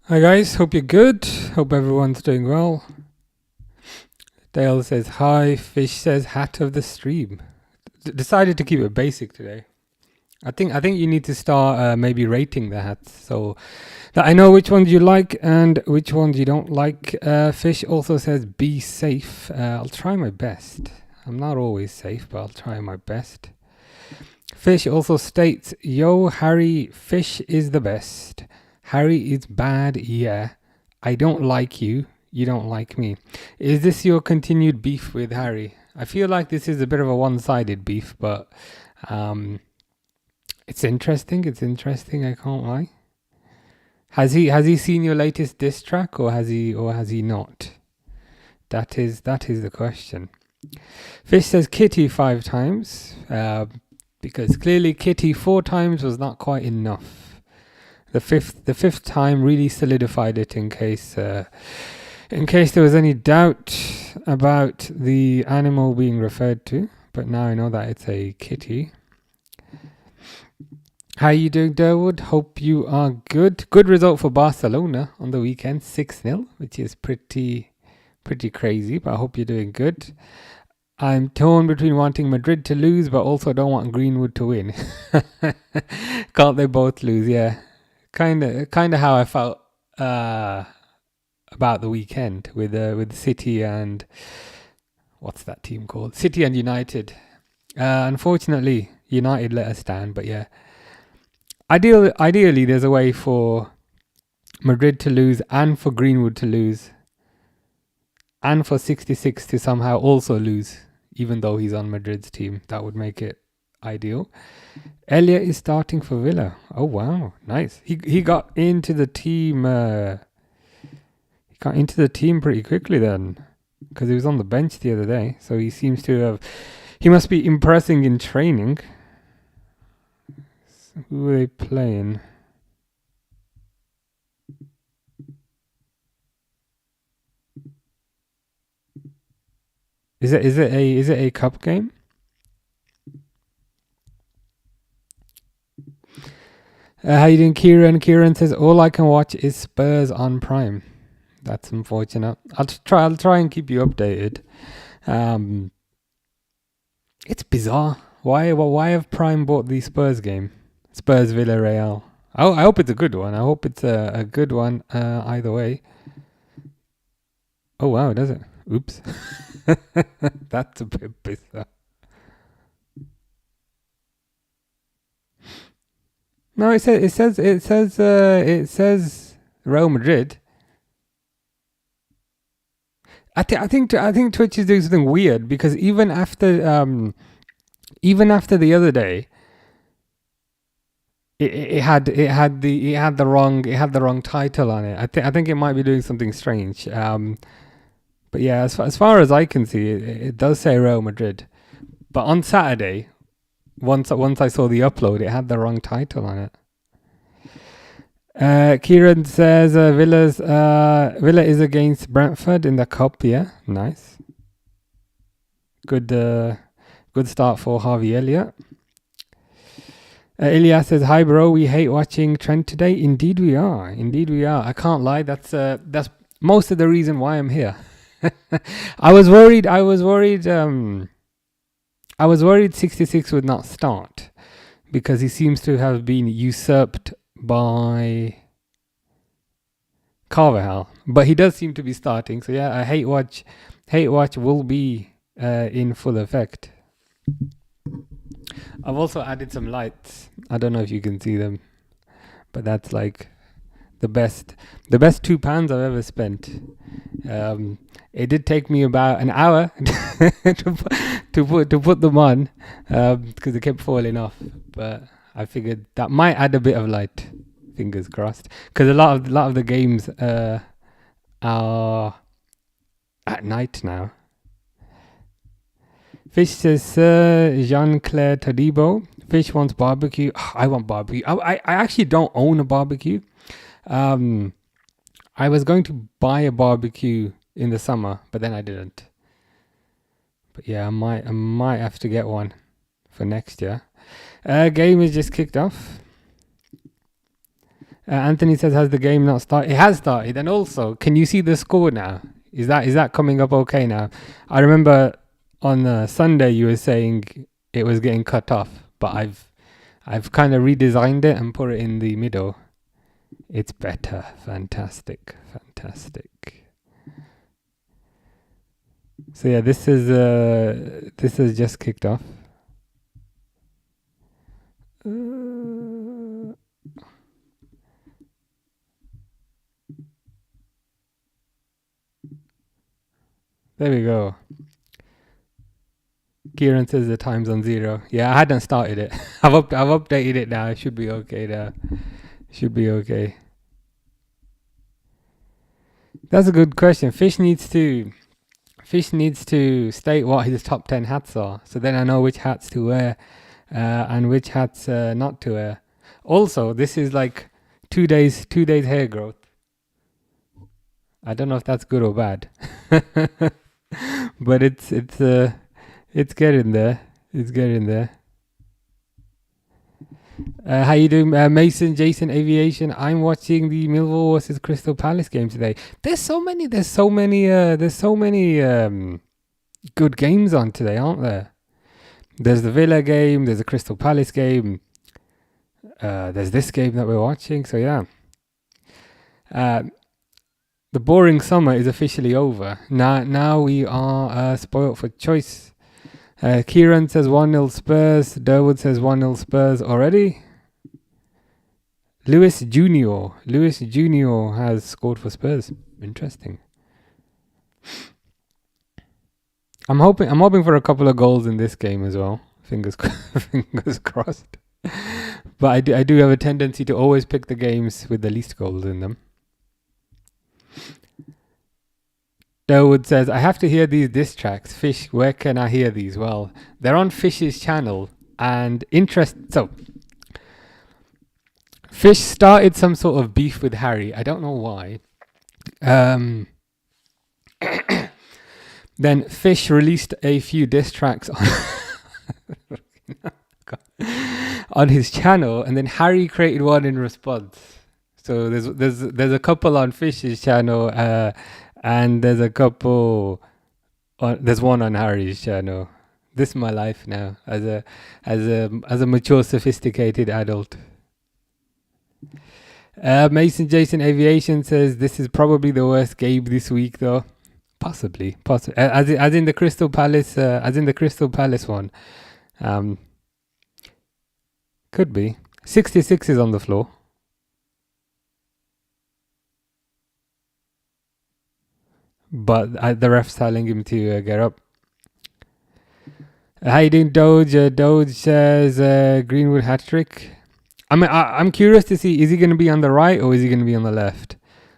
Hi guys, hope you're good. Hope everyone's doing well. Dale says hi. Fish says hat of the stream. Decided to keep it basic today. I think you need to start maybe rating the hats so that I know which ones you like and which ones you don't like. Fish also says be safe. I'll try my best. I'm not always safe, but I'll try my best. Fish also states, yo Harry, Fish is the best. Harry is bad, yeah. I don't like you. You don't like me. Is this your continued beef with Harry? I feel like this is a bit of a one-sided beef, but it's interesting. It's interesting. I can't lie. Has he seen your latest diss track, or has he not? That is the question. Fish says Kitty 5 times, because clearly Kitty 4 times was not quite enough. The fifth time really solidified it in case there was any doubt about the animal being referred to. But now I know that it's a kitty. How you doing, Durwood? Hope you are good. Good result for Barcelona on the weekend, 6-0, which is pretty crazy, but I hope you're doing good. I'm torn between wanting Madrid to lose, but also don't want Greenwood to win. Can't they both lose? Yeah, kind of how I felt about the weekend with City and what's that team called? City and United. Unfortunately, United let us down, but yeah. Ideally, there's a way for Madrid to lose and for Greenwood to lose and for 66 to somehow also lose, even though he's on Madrid's team. That would make it ideal. Elliot is starting for Villa. Oh wow, nice. He got into the team. He got into the team pretty quickly then, because he was on the bench the other day. So he seems to have. He must be impressing in training. So who are they playing? Is it a cup game? How you doing, Kieran? Kieran says all I can watch is Spurs on Prime. That's unfortunate. I'll try and keep you updated. It's bizarre. Why have Prime bought the Spurs game? Spurs Villarreal. I hope it's a good one. I hope it's a good one either way. Oh wow, does it? Oops. That's a bit bizarre. No, it says Real Madrid. I think Twitch is doing something weird, because even after the other day, it had the wrong title on it. I think it might be doing something strange. But yeah, as far as I can see, it does say Real Madrid. But on Saturday, once I saw the upload, it had the wrong title on it. Kieran says Villa is against Brentford in the cup. Yeah, nice. Good start for Harvey Elliott. Ilya says, hi bro, we hate watching Trent today. Indeed we are. I can't lie. That's most of the reason why I'm here. I was worried 66 would not start, because he seems to have been usurped by Carvajal, but he does seem to be starting. So yeah, I hate watch will be in full effect. I've also added some lights. I don't know if you can see them, but that's like the best £2 I've ever spent. It did take me about an hour to put them on, because they kept falling off. But I figured that might add a bit of light. Fingers crossed, because a lot of the games are at night now. Fish says, Sir Jean-Claire Todibo. Fish wants barbecue. I want barbecue. I actually don't own a barbecue. I was going to buy a barbecue in the summer, but then I didn't. But yeah, I might have to get one for next year. Game is just kicked off. Anthony says, has the game not started? It has started. And also, can you see the score now? Is that coming up okay now? I remember on Sunday you were saying it was getting cut off, but I've kind of redesigned it and put it in the middle. It's better. Fantastic. So yeah, this is just kicked off. There we go. Kieran says the time's on 0. Yeah, I hadn't started it. I've updated it now. It should be okay now. Should be okay. That's a good question. Fish needs to state what his top 10 hats are, so then I know which hats to wear and which hats not to wear. Also, this is like 2 days hair growth. I don't know if that's good or bad, but it's getting there. It's getting there. How you doing, Mason, Jason, Aviation? I'm watching the Millwall versus Crystal Palace game today. There's so many good games on today, aren't there? There's the Villa game. There's the Crystal Palace game. There's this game that we're watching. So yeah, the boring summer is officially over. Now we are spoilt for choice. Kieran says 1-0 Spurs. Durwood says 1-0 Spurs already. Lewis Jr. has scored for Spurs. Interesting. I'm hoping for a couple of goals in this game as well. Fingers crossed. But I do have a tendency to always pick the games with the least goals in them. Durwood says, I have to hear these diss tracks. Fish, where can I hear these? Well, they're on Fish's channel. And so, Fish started some sort of beef with Harry. I don't know why. Then Fish released a few diss tracks on his channel, and then Harry created one in response. So there's a couple on Fish's channel, and there's a couple. There's one on Harry's channel. This is my life now as a mature, sophisticated adult. Mason Jason Aviation says this is probably the worst game this week, though. Possibly. As in the Crystal Palace, one. Could be. 66 is on the floor. But the ref's telling him to get up. How you doing, Doge? Doge says Greenwood hat trick. I'm curious to see, is he going to be on the right or is he going to be on the left?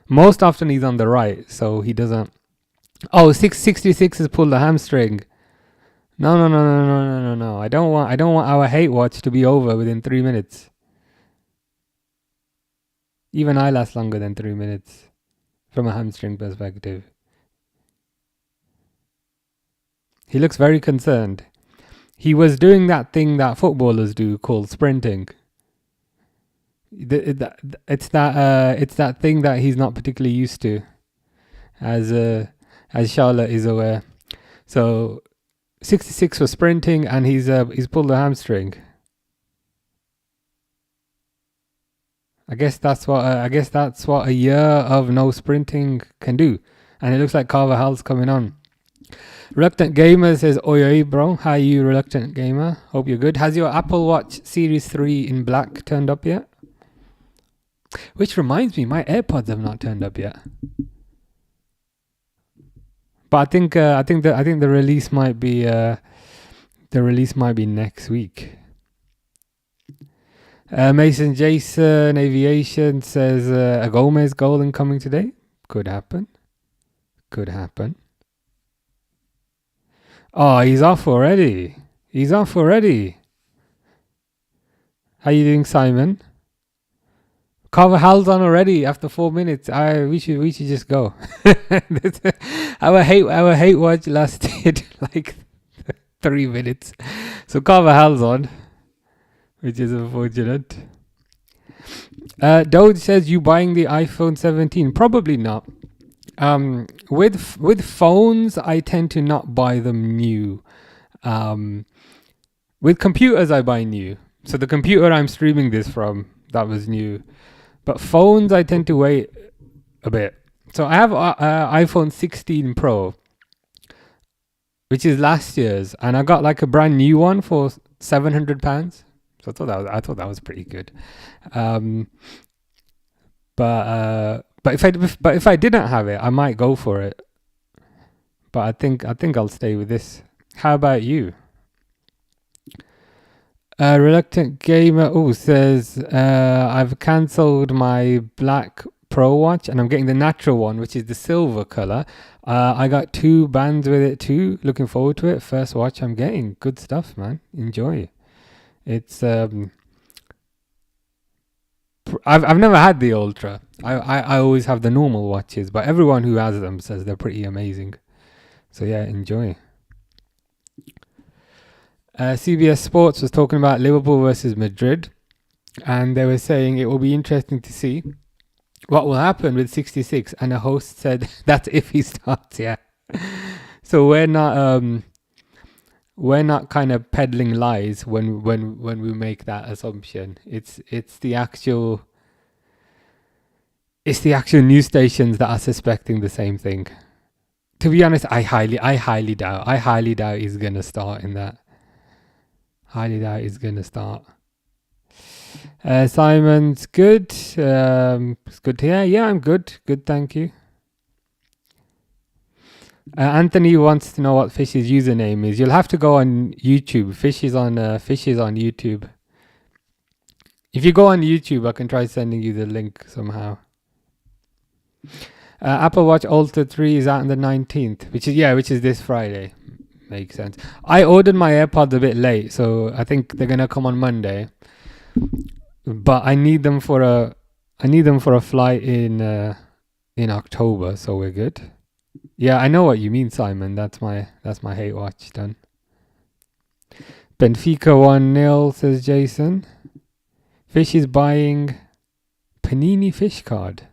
Most often he's on the right, so he doesn't. Oh, 666 has pulled a hamstring. No. I don't want our hate watch to be over within 3 minutes. Even I last longer than 3 minutes from a hamstring perspective. He looks very concerned. He was doing that thing that footballers do called sprinting. It's that thing that he's not particularly used to, as Charlotte is aware. So 66 was sprinting, and he's pulled a hamstring. I guess that's what a year of no sprinting can do, and it looks like Carvajal's coming on. Reluctant Gamer says, oi bro, how are you, Reluctant Gamer? Hope you're good. Has your Apple Watch Series 3 in black turned up yet? Which reminds me, my AirPods have not turned up yet. But I think the release might be next week. Mason Jason Aviation says a Gomez goal incoming today. Could happen. Oh, he's off already. How you doing, Simon? Carvajal's on already after 4 minutes. We should just go. Our hate watch lasted like 3 minutes. So Carvajal's on, which is unfortunate. Doge says, you buying the iPhone 17? Probably not. With phones, I tend to not buy them new. With computers, I buy new. So the computer I'm streaming this from, that was new. But phones, I tend to wait a bit. So I have iPhone 16 Pro, which is last year's, and I got like a brand new one for £700. So I thought that was pretty good. But if I didn't have it, I might go for it. But I think I'll stay with this. How about you? Reluctant Gamer says, I've cancelled my black Pro watch and I'm getting the natural one, which is the silver color. I got 2 bands with it too. Looking forward to it. First watch I'm getting. Good stuff, man. Enjoy. It's I've never had the Ultra. I always have the normal watches, but everyone who has them says they're pretty amazing. So yeah, enjoy. CBS Sports was talking about Liverpool versus Madrid, and they were saying it will be interesting to see what will happen with 66. And the host said that's if he starts. Yeah. So we're not kind of peddling lies when we make that assumption. It's the actual news stations that are suspecting the same thing. To be honest, I highly doubt he's gonna start in that. Highly doubt he's gonna start. Simon's good. It's good to hear. Yeah, I'm good. Good, thank you. Anthony wants to know what Fish's username is. You'll have to go on YouTube. Fish is on YouTube. If you go on YouTube, I can try sending you the link somehow. Apple Watch Ultra 3 is out on the 19th, which is this Friday. Makes sense. I ordered my AirPods a bit late, so I think they're gonna come on Monday. But I need them for a flight in October, so we're good. Yeah, I know what you mean, Simon. That's my hate watch done. Benfica 1-0, says Jason. Fish is buying Panini Fish card.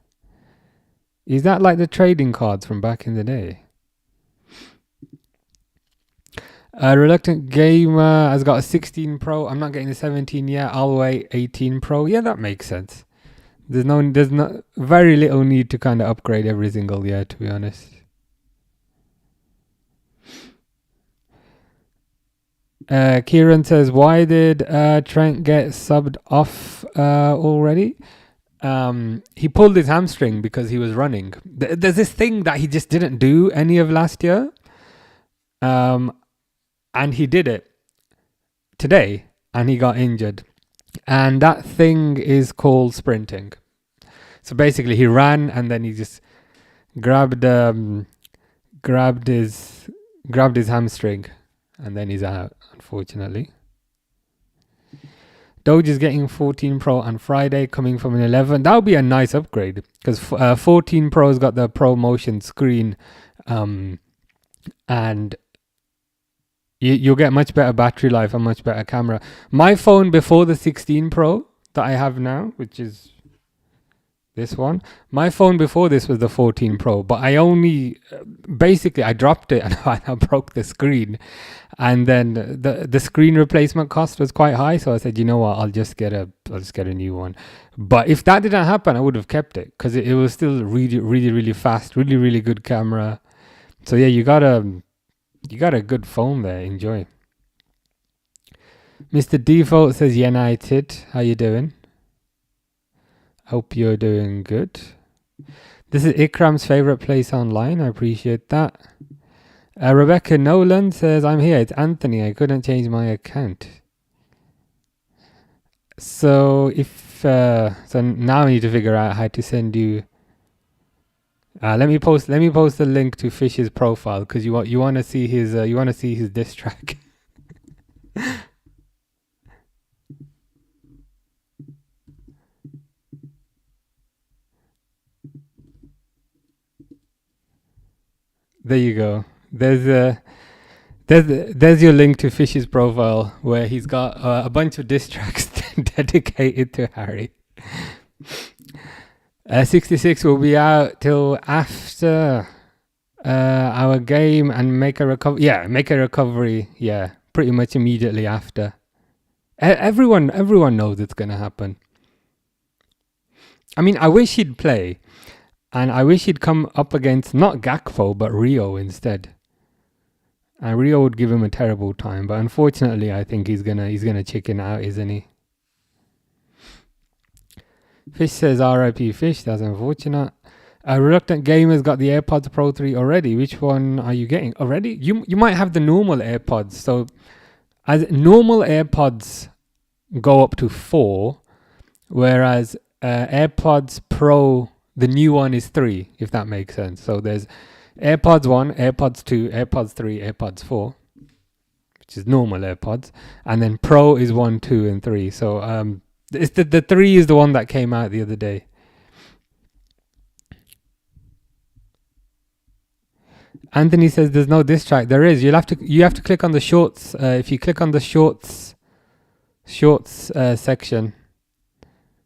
Is that like the trading cards from back in the day? Reluctant Gamer has got a 16 Pro. I'm not getting the 17 yet. I'll wait 18 Pro. Yeah, that makes sense. There's no very little need to kind of upgrade every single year, to be honest. Kieran says, why did Trent get subbed off already? He pulled his hamstring because he was running. There's this thing that he just didn't do any of last year. And he did it today and he got injured. And that thing is called sprinting. So basically he ran and then he just grabbed his hamstring and then he's out, unfortunately. Doge is getting 14 Pro on Friday, coming from an 11. That would be a nice upgrade because 14 Pro's got the Pro Motion screen, and you'll get much better battery life and much better camera. My phone before the 16 Pro that I have now, which is this one, my phone before this was the 14 Pro, but I only I dropped it and I broke the screen, and then the screen replacement cost was quite high, so I said, you know what, I'll just get a new one. But if that didn't happen, I would have kept it because it was still really, really, really fast, really, really good camera. So yeah, you got a good phone there. Enjoy. Mr. Default says United. How you doing? Hope you're doing good. This is Ikram's favorite place online. I appreciate that. Rebecca Nolan says, I'm here. It's Anthony. I couldn't change my account. So so now I need to figure out how to send you. Let me post the link to Fish's profile because you want to see his diss track. There you go. There's your link to Fish's profile where he's got a bunch of diss tracks dedicated to Harry. 66 will be out till after our game and make a recovery. Yeah, make a recovery. Yeah, pretty much immediately after. Everyone knows it's gonna happen. I mean, I wish he'd play, and I wish he'd come up against not Gakpo but Rio instead. And Rio would give him a terrible time, but unfortunately, I think he's gonna chicken out, isn't he? Fish says R.I.P. Fish. That's unfortunate. A reluctant gamer's got the AirPods Pro 3 already. Which one are you getting already? You might have the normal AirPods. So, as normal AirPods go up to 4, whereas AirPods Pro, the new one, is 3. If that makes sense. So there's AirPods 1, AirPods 2, AirPods 3, AirPods 4, which is normal AirPods, and then Pro is 1, 2, and 3. So it's the 3 is the one that came out the other day. Anthony says there's no diss track. There is. You have to click on the shorts. If you click on the shorts section,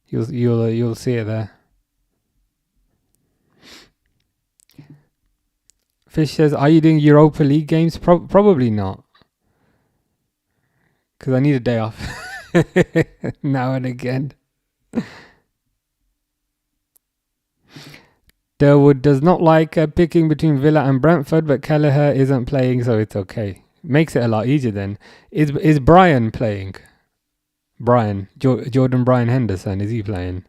you'll see it there. Fish says, are you doing Europa League games? Probably not, because I need a day off now and again. Derwood does not like picking between Villa and Brentford, but Kelleher isn't playing, so it's okay. Makes it a lot easier then. Is Brian playing? Jordan Brian Henderson, is he playing?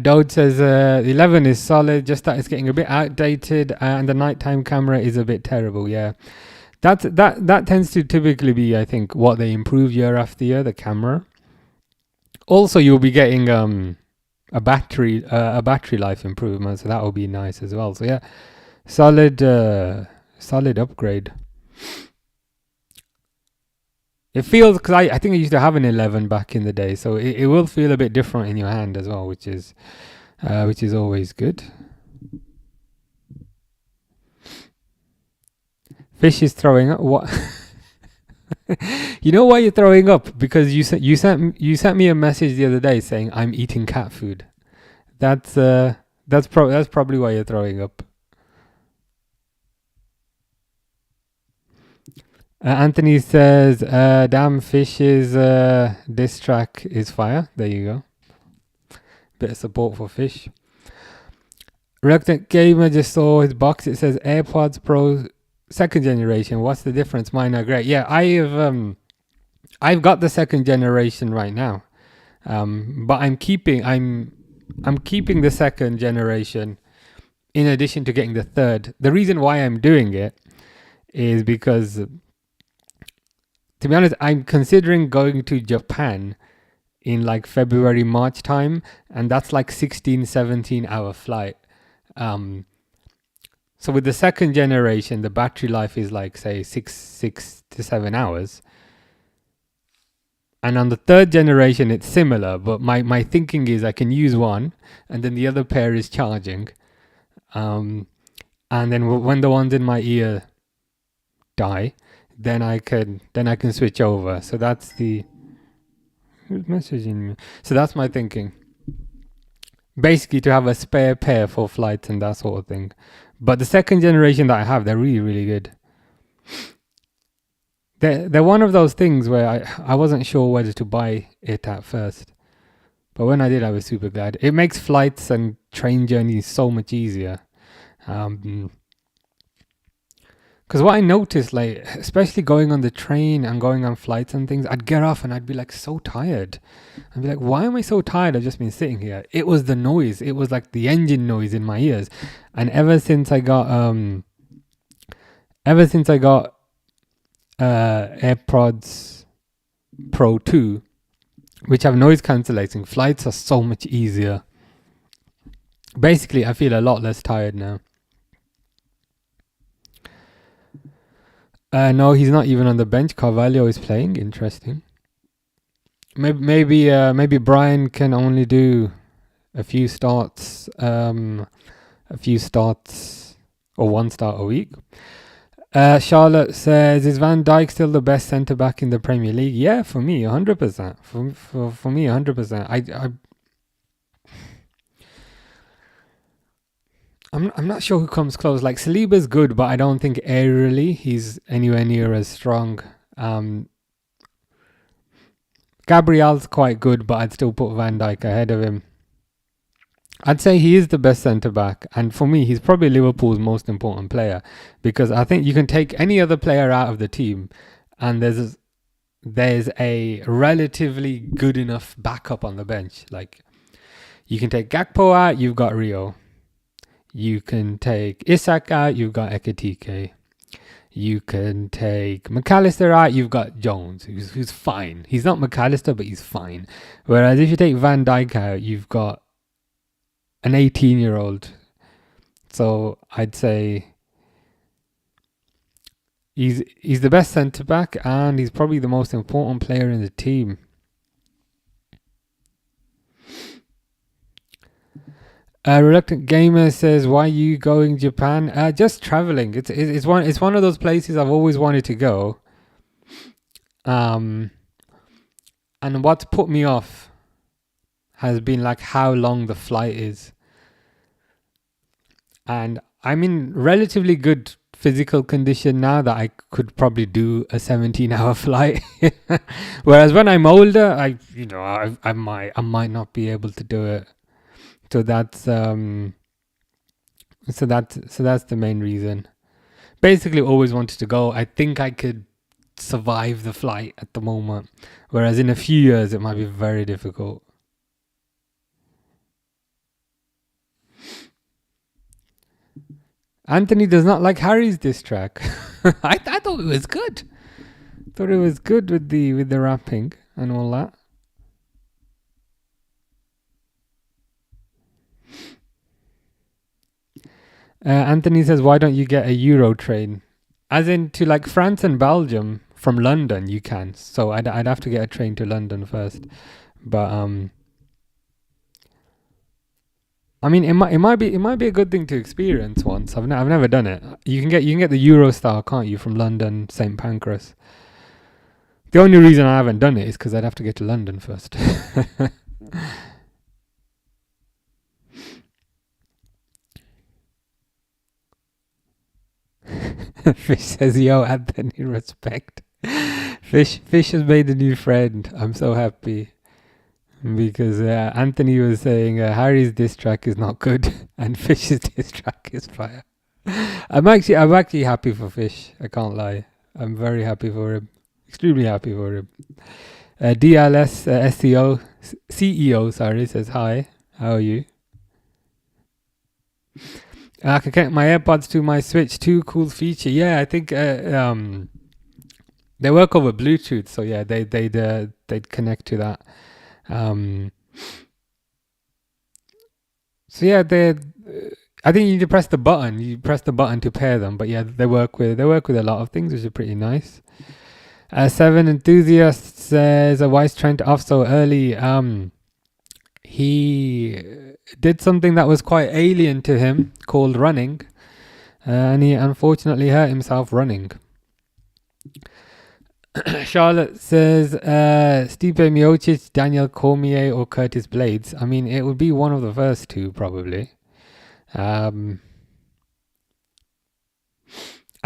Dode says 11 is solid, just that it's getting a bit outdated and the nighttime camera is a bit terrible. Yeah, that tends to typically be, I think, what they improve year after year, the camera. Also, you'll be getting a battery life improvement, so that will be nice as well. So yeah, solid upgrade. It feels, because I think I used to have an 11 back in the day, so it will feel a bit different in your hand as well, which is always good. Fish is throwing up. What? You know why you're throwing up? Because you sent me a message the other day saying I'm eating cat food. That's probably why you're throwing up. Anthony says, damn, Fish's diss track is fire. There you go. Bit of support for Fish. Reluctant Gamer just saw his box. It says AirPods Pro 2nd generation. What's the difference? Mine are great. Yeah, I've got the 2nd generation right now. But I'm keeping the 2nd generation in addition to getting the 3rd. The reason why I'm doing it is because, to be honest, I'm considering going to Japan in like February, March time, and that's like 16-17 hour flight. So with the 2nd generation, the battery life is like, say, 6 to 7 hours. And on the 3rd generation, it's similar, but my thinking is I can use one, and then the other pair is charging. And then when the ones in my ear die, then I can switch over. So that's who's messaging me? So that's my thinking. Basically, to have a spare pair for flights and that sort of thing. But the 2nd generation that I have, they're really, really good. They're one of those things where I wasn't sure whether to buy it at first. But when I did, I was super glad. It makes flights and train journeys so much easier. Because what I noticed, like, especially going on the train and going on flights and things, I'd get off and I'd be like so tired. I'd be like, why am I so tired? I've just been sitting here. It was the noise. It was like the engine noise in my ears. And ever since I got AirPods Pro 2, which have noise cancellation, flights are so much easier. Basically, I feel a lot less tired now. No, he's not even on the bench. Carvalho is playing. Interesting. Maybe Brian can only do a few starts or one start a week. Charlotte says, is Van Dijk still the best centre back in the Premier League? Yeah, for me, 100%. For me, 100%. I'm not sure who comes close. Like Saliba's good, but I don't think aerially he's anywhere near as strong. Gabriel's quite good, but I'd still put Van Dijk ahead of him. I'd say he is the best centre back, and for me, he's probably Liverpool's most important player, because I think you can take any other player out of the team, and there's a relatively good enough backup on the bench. Like you can take Gakpo out, you've got Rio. You can take Isak out, you've got Ekitike. You can take McAllister out, you've got Jones, who's fine. He's not McAllister, but he's fine. Whereas if you take Van Dijk out, you've got an 18-year-old. So I'd say he's the best centre-back, and he's probably the most important player in the team. Reluctant Gamer says, "Why are you going Japan?" Just traveling. It's one of those places I've always wanted to go. And what's put me off has been like how long the flight is. And I'm in relatively good physical condition now that I could probably do a 17-hour flight. Whereas when I'm older, I might not be able to do it. So that's the main reason. Basically, always wanted to go. I think I could survive the flight at the moment, whereas in a few years it might be very difficult. Anthony does not like Harry's diss track. I thought it was good. Thought it was good with the rapping and all that. Anthony says, why don't you get a Euro train? As in to like France and Belgium from London, you can. So I'd have to get a train to London first. But I mean, it might be a good thing to experience once. I've never done it. You can get the Eurostar, can't you, from London St Pancras? The only reason I haven't done it is because I'd have to get to London first. Fish says, "Yo, Anthony, respect." Fish has made a new friend. I'm so happy because Anthony was saying Harry's diss track is not good and Fish's diss track is fire. I'm actually happy for Fish. I can't lie. I'm very happy for him. Extremely happy for him. DLS CEO says, "Hi, how are you?" I can connect my AirPods to my Switch. Too cool feature. Yeah, I think they work over Bluetooth, so yeah, they'd connect to that. So yeah, I think you need to press the button. You press the button to pair them, but yeah, they work with a lot of things, which are pretty nice. Seven Enthusiast says, "Why is Trent off so early?" He did something that was quite alien to him, called running, and he unfortunately hurt himself running. Charlotte says, Stipe Miocic, Daniel Cormier, or Curtis Blades. I mean, it would be one of the first two, probably. I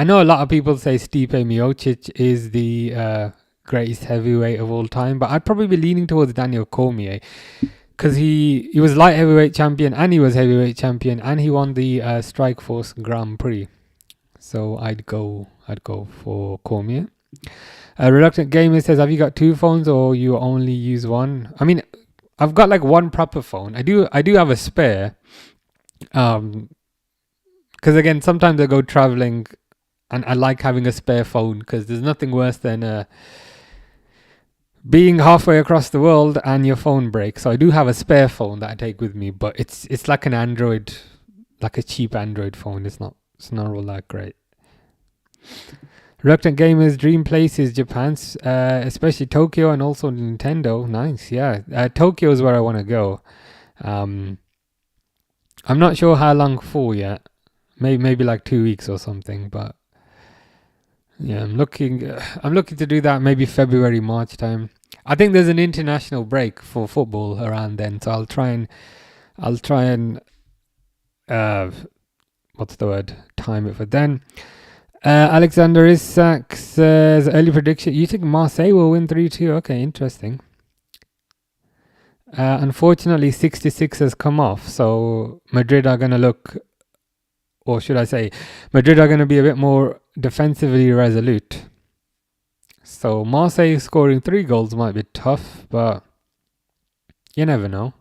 know a lot of people say Stipe Miocic is the greatest heavyweight of all time, but I'd probably be leaning towards Daniel Cormier, because he was light heavyweight champion and he was heavyweight champion and he won the Strikeforce Grand Prix. So I'd go for Cormier. Reluctant Gamer says, "Have you got two phones or you only use one?" I mean, I've got like one proper phone. I do have a spare. Because again, sometimes I go traveling and I like having a spare phone, because there's nothing worse than being halfway across the world and your phone breaks. So I do have a spare phone that I take with me, but it's like an Android, like a cheap Android phone. It's not all that great. Reluctant Gamer's dream place is Japan, especially Tokyo and also Nintendo. Nice, yeah. Tokyo is where I want to go. I'm not sure how long for yet. Maybe like 2 weeks or something, but Yeah, I'm looking. I'm looking to do that maybe February, March time. I think there's an international break for football around then, so I'll try and uh, what's the word? Time it for then. Alexander Isak says early prediction. You think Marseille will win 3-2? Okay, interesting. Unfortunately, 66 has come off, so Madrid are going to look, or should I say, Madrid are going to be a bit more defensively resolute. So Marseille scoring 3 goals might be tough, but you never know.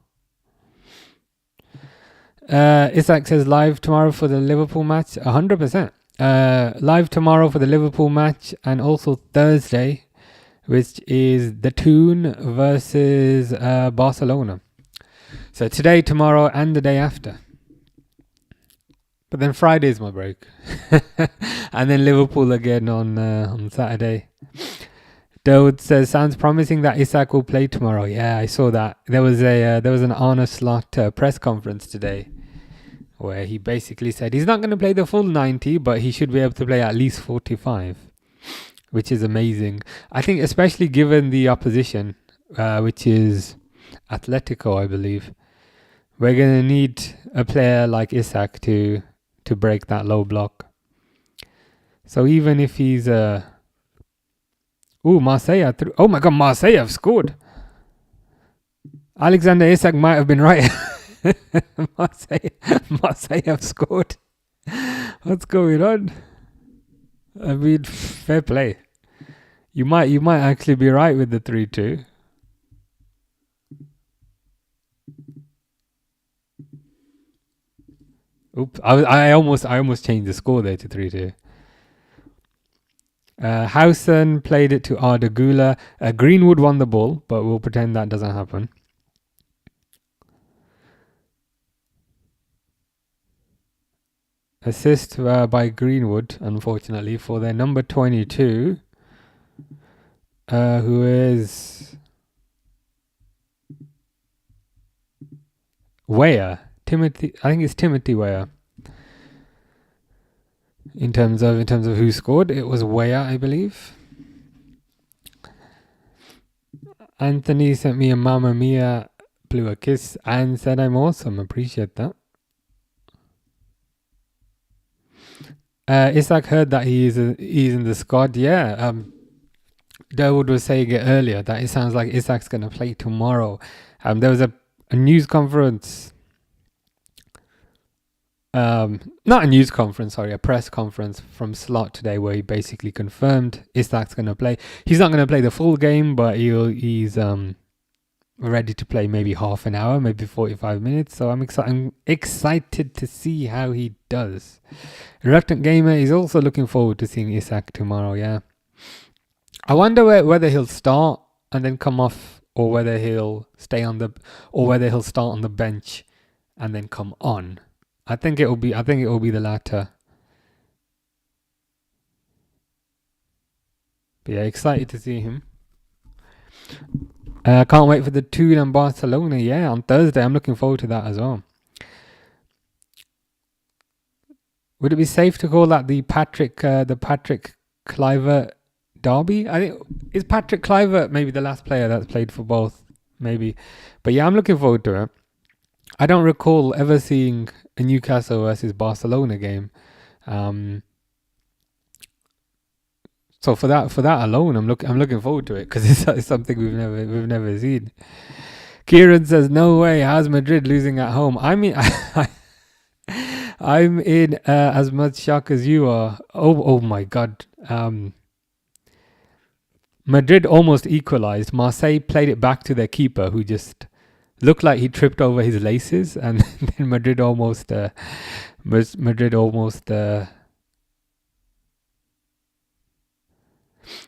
Isaac says live tomorrow for the Liverpool match. 100%. Live tomorrow for the Liverpool match, and also Thursday, which is the Toon versus Barcelona. So today, tomorrow, and the day after. But then Friday is my break, and then Liverpool again on Saturday. Dawood says sounds promising that Isak will play tomorrow. Yeah, I saw that. There was an Arne Slot press conference today, where he basically said he's not going to play the full 90, but he should be able to play at least 45, which is amazing. I think especially given the opposition, which is Atletico, I believe, we're going to need a player like Isak to break that low block. So even if he's Marseille. Oh my God, Marseille have scored. Alexander Isak might have been right. Marseille have scored. What's going on? I mean, fair play. You might actually be right with the 3-2. Oops, I almost changed the score there to 3-2. Housen played it to Arda Güler. Greenwood won the ball, but we'll pretend that doesn't happen. Assist by Greenwood, unfortunately, for their number 22, who is Weah. Timothy, I think it's Timothy Weah. In terms of who scored, it was Weah, I believe. Anthony sent me a Mamma Mia, blew a kiss, and said I'm awesome. Appreciate that. Isak heard that he's in the squad. Yeah. Dawood was saying it earlier that it sounds like Isak's gonna play tomorrow. There was a news conference. Not a news conference, sorry, a press conference from Slot today where he basically confirmed Isak's going to play. He's not going to play the full game, but he's ready to play maybe half an hour, maybe 45 minutes. So I'm excited to see how he does. Reluctant Gamer is also looking forward to seeing Isak tomorrow, yeah. I wonder whether he'll start and then come off, or whether he'll start on the bench and then come on. I think it will be the latter. But yeah, excited to see him. Can't wait for the Toon and Barcelona. Yeah, on Thursday. I'm looking forward to that as well. Would it be safe to call that the Patrick Kluivert derby? I think is Patrick Kluivert maybe the last player that's played for both, maybe. But yeah, I'm looking forward to it. I don't recall ever seeing a Newcastle versus Barcelona game. So for that alone, I'm looking forward to it, because it's something we've never seen. Kieran says, "No way, how's Madrid losing at home?" I mean, I'm in as much shock as you are. Oh my God. Madrid almost equalized. Marseille played it back to their keeper, who just looked like he tripped over his laces, and then Madrid almost.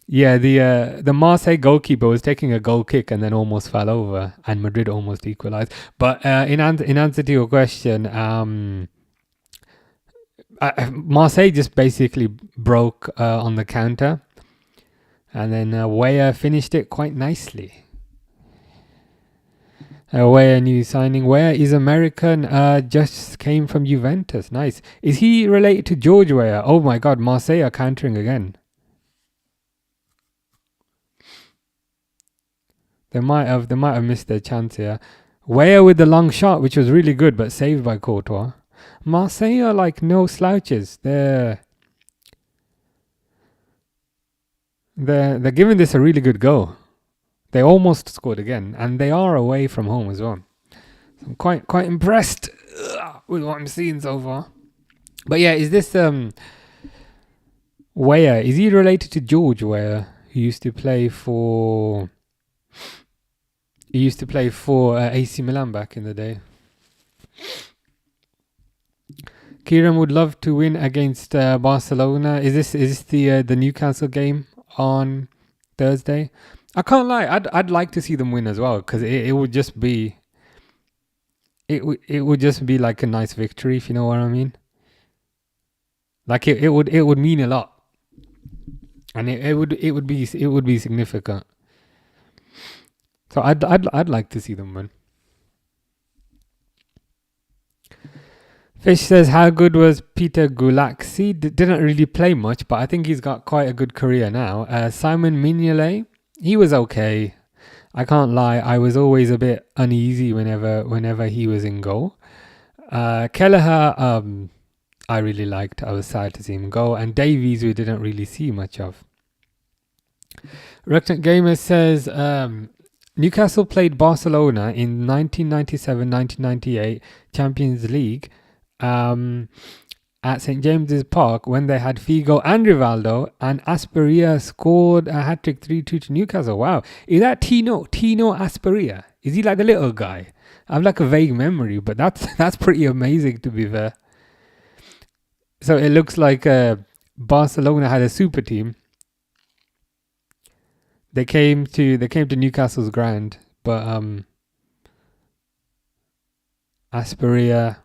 Yeah, the Marseille goalkeeper was taking a goal kick and then almost fell over, and Madrid almost equalized. But in answer to your question, Marseille just basically broke on the counter, and then Weah finished it quite nicely. Weah, new signing. Weah is American, just came from Juventus. Nice. Is he related to George Weah? Oh my God, Marseille are countering again. They might have missed their chance here. Weah with the long shot, which was really good, but saved by Courtois. Marseille are like no slouches. They're giving this a really good go. They almost scored again, and they are away from home as well. So I'm quite impressed with what I'm seeing so far. But yeah, is this Weah? Is he related to George Weah, who used to play for? He used to play for AC Milan back in the day. Kieran would love to win against Barcelona. Is this the Newcastle game on Thursday? I can't lie. I'd like to see them win as well, because it would just be it would just be like a nice victory, if you know what I mean. Like it would mean a lot, and it would be significant. So I'd like to see them win. Fish says, how good was Peter Gulaxi? Didn't really play much, but I think he's got quite a good career now. Simon Mignolet, he was okay. I can't lie, I was always a bit uneasy whenever he was in goal. Kelleher, I really liked. I was sad to see him go. And Davies, we didn't really see much of. Reluctant Gamer says, Newcastle played Barcelona in 1997-1998 Champions League at St. James's Park when they had Figo and Rivaldo, and Asperia scored a hat-trick 3-2 to Newcastle. Wow. Is that Tino Asperia? Is he like the little guy? I have like a vague memory, but that's pretty amazing, to be fair. So it looks like Barcelona had a super team. They came to Newcastle's ground, but Asperia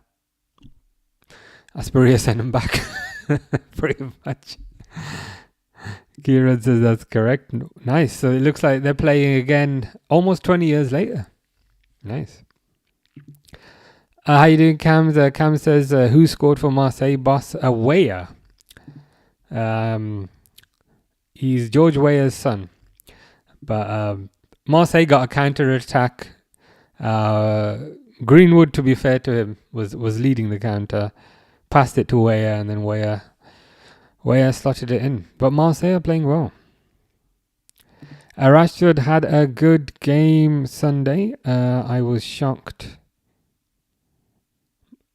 sent them back, pretty much. Kieran says that's correct. Nice. So it looks like they're playing again almost 20 years later. Nice. How you doing, Cam? Cam says, who scored for Marseille? Boss Weah. He's George Weah's son. But Marseille got a counter-attack. Greenwood, to be fair to him, was leading the counter. Passed it to Weah, and then Weah slotted it in. But Marseille are playing well. Rashford had a good game Sunday. I was shocked.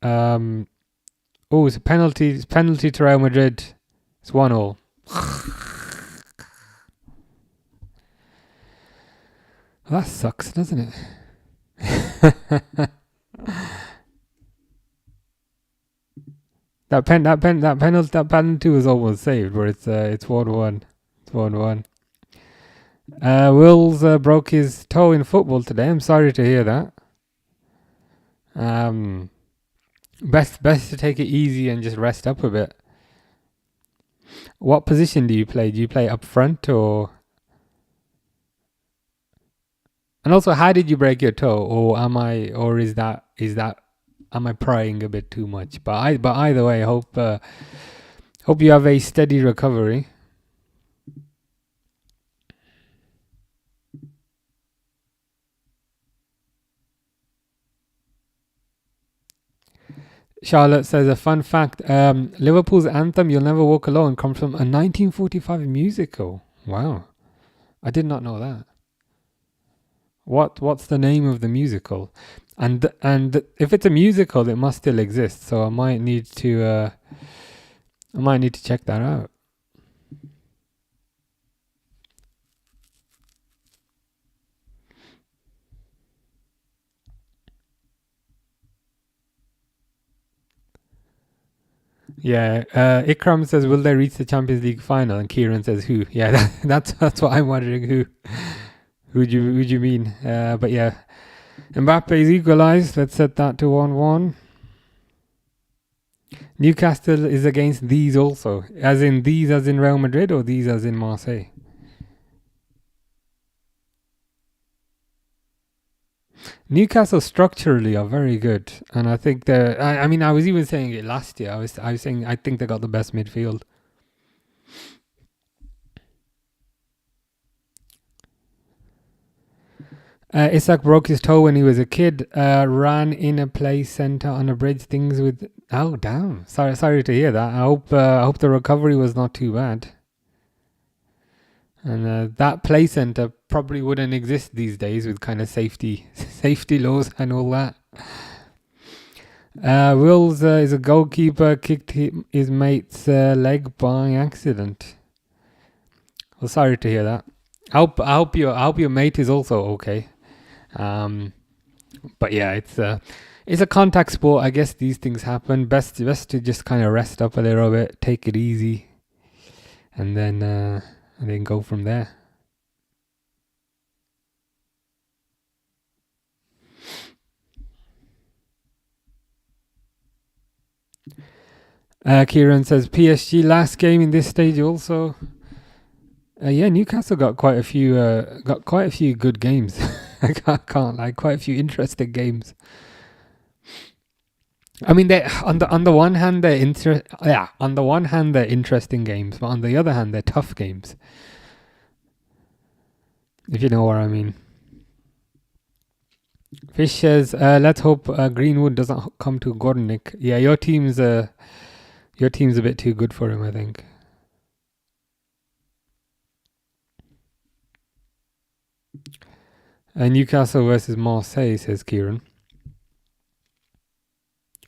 It's a penalty. It's penalty to Real Madrid. It's 1-1. That sucks, doesn't it? That penalty was almost saved, but it's 1-1. It's 1-1. Wills broke his toe in football today. I'm sorry to hear that. Best to take it easy and just rest up a bit. What position do you play? Do you play up front or? And also, how did you break your toe? Or am I prying a bit too much? But either way, hope you have a steady recovery. Charlotte says, a fun fact, Liverpool's anthem, You'll Never Walk Alone, comes from a 1945 musical. Wow. I did not know that. What's the name of the musical? And if it's a musical, it must still exist. So I might need to check that out. Yeah, Ikram says, will they reach the Champions League final? And Kieran says, who? Yeah, that's what I'm wondering, who. Who'd you mean? But yeah, Mbappe's equalised. Let's set that to 1-1. Newcastle is against these also. As in Real Madrid, or these as in Marseille? Newcastle structurally are very good, and I think they're. I mean, I was even saying it last year. I was saying I think they got the best midfield. Isak broke his toe when he was a kid. Ran in a play center on a bridge. Things with. Oh damn! Sorry to hear that. I hope the recovery was not too bad. And that play center probably wouldn't exist these days with kind of safety laws and all that. Wills is a goalkeeper, kicked his mate's leg by accident. Well, sorry to hear that. I hope your mate is also okay. But yeah, it's a contact sport. I guess these things happen. Best to just kind of rest up a little bit, take it easy, and then go from there. Kieran says PSG last game in this stage also. Yeah, Newcastle got quite a few good games. I can't lie, quite a few interesting games. I mean, they on the one hand they're interesting games, but on the other hand they're tough games. If you know what I mean. Fish says, let's hope Greenwood doesn't come to Gornik. Yeah, your team's a bit too good for him, I think. Newcastle versus Marseille, says Kieran.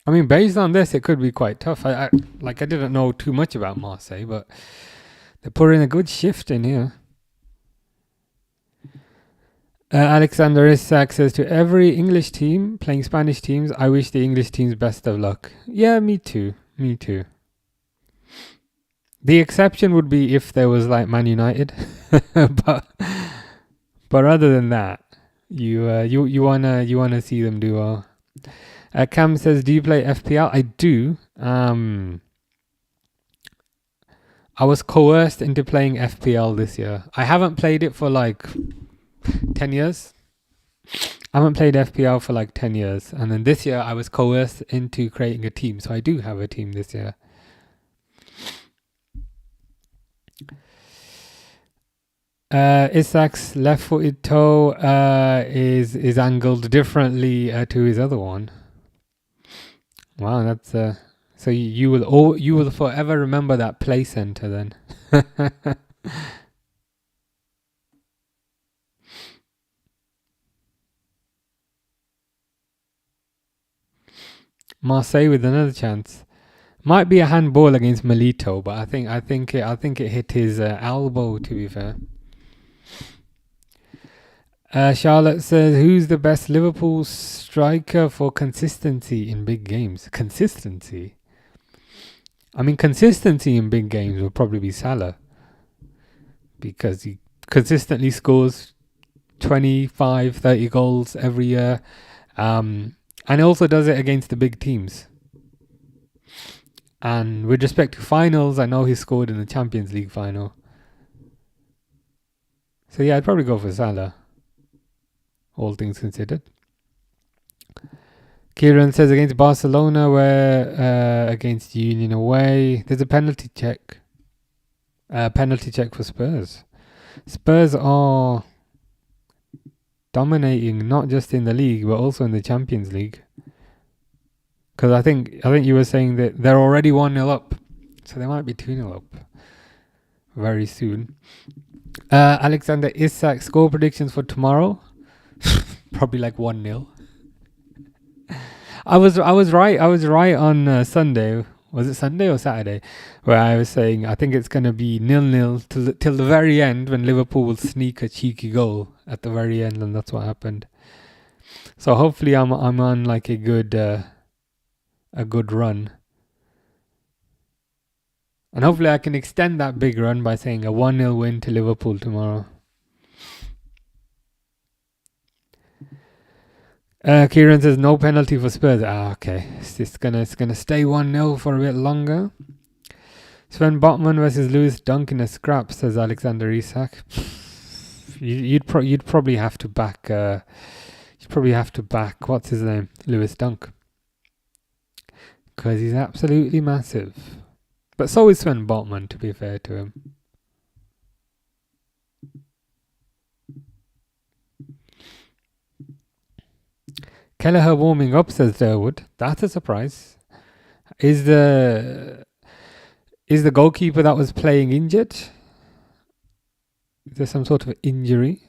I mean, based on this, it could be quite tough. I didn't know too much about Marseille, but they put in a good shift in here. Alexander Isak says, to every English team playing Spanish teams, I wish the English teams best of luck. Yeah, me too. The exception would be if there was like Man United, but other than that, you wanna see them do well. Cam says, do you play FPL? I do. I was coerced into playing FPL this year. I haven't played it for like 10 years. I haven't played FPL for like 10 years. And then this year I was coerced into creating a team. So I do have a team this year. Isak's left-footed toe is angled differently to his other one. Wow, that's so you will forever remember that play center then. Marseille with another chance. Might be a handball against Melito, but I think it hit his elbow, to be fair. Charlotte says, who's the best Liverpool striker for consistency in big games? Consistency? I mean, consistency in big games will probably be Salah, because he consistently scores 25, 30 goals every year. And also does it against the big teams. And with respect to finals, I know he scored in the Champions League final. So yeah, I'd probably go for Salah, all things considered. Kieran says, against Barcelona, where against Union away, there's a penalty check. Penalty check for Spurs. Spurs are dominating not just in the league but also in the Champions League. Because I think you were saying that they're already 1-0 up, so they might be 2-0 up very soon. Alexander Isak, score predictions for tomorrow. Probably like 1-0. I was right on Sunday. Was it Sunday or Saturday? Where I was saying I think it's going to be 0-0 till the very end, when Liverpool will sneak a cheeky goal at the very end, and that's what happened. So hopefully I'm on like a good run. And hopefully I can extend that big run by saying a 1-0 win to Liverpool tomorrow. Kieran says no penalty for Spurs. Okay. It's gonna stay 1-0 for a bit longer. Sven Botman versus Lewis Dunk in a scrap, says Alexander Isak. You'd probably have to back. What's his name? Lewis Dunk. Because he's absolutely massive. But so is Sven Botman, to be fair to him. Kelleher warming up, says Durwood. That's a surprise. Is the goalkeeper that was playing injured? Is there some sort of injury?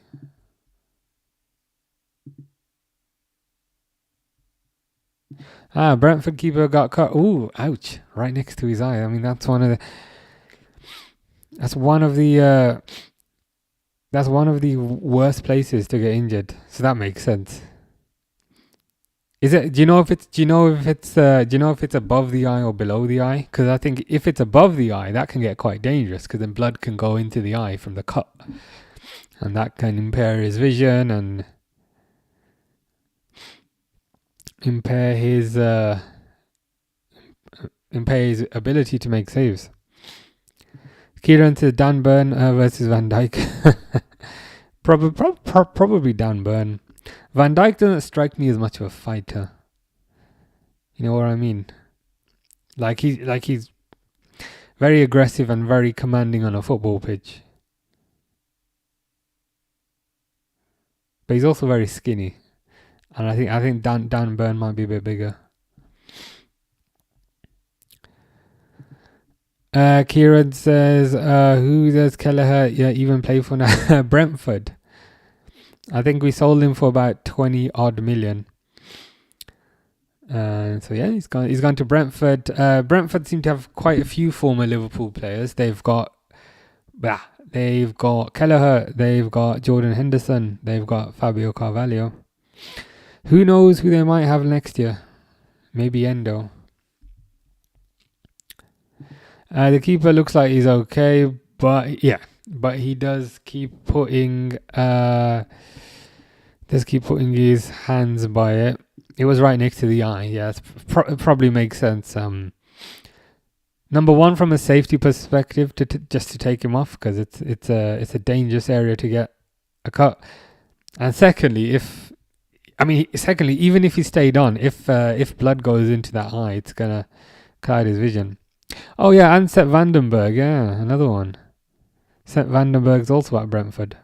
Brentford keeper got cut. Ooh, ouch! Right next to his eye. I mean, that's one of the worst places to get injured. So that makes sense. Do you know if it's above the eye or below the eye? Because I think if it's above the eye, that can get quite dangerous. Because then blood can go into the eye from the cut, and that can impair his vision and impair his ability to make saves. Kieran says Dan Burn versus Van Dijk. Probably Dan Burn. Van Dijk doesn't strike me as much of a fighter. You know what I mean? Like he's very aggressive and very commanding on a football pitch. But he's also very skinny. And I think Dan Burn might be a bit bigger. Kieran says, who does Kelleher even play for now? Brentford. I think we sold him for about 20 odd million. So yeah, he's gone to Brentford. Brentford seem to have quite a few former Liverpool players. They've got Kelleher, they've got Jordan Henderson, they've got Fabio Carvalho. Who knows who they might have next year? Maybe Endo. The keeper looks like he's okay, but he does keep putting his hands by it. It was right next to the eye. Yeah, it probably makes sense. Number one, from a safety perspective, to take him off, because it's a dangerous area to get a cut. And secondly, even if he stayed on, if blood goes into that eye, it's gonna cloud his vision. Oh yeah, and Sepp Vandenberg, yeah, another one. Sepp Vandenberg's also at Brentford.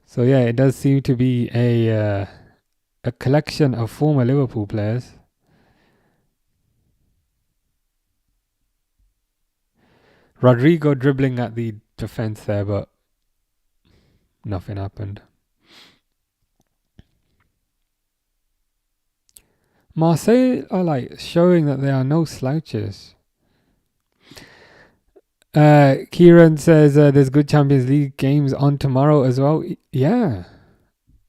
So yeah, it does seem to be a collection of former Liverpool players. Rodrigo dribbling at the defence there, but nothing happened. Marseille are like showing that they are no slouches. Kieran says there's good Champions League games on tomorrow as well. Yeah,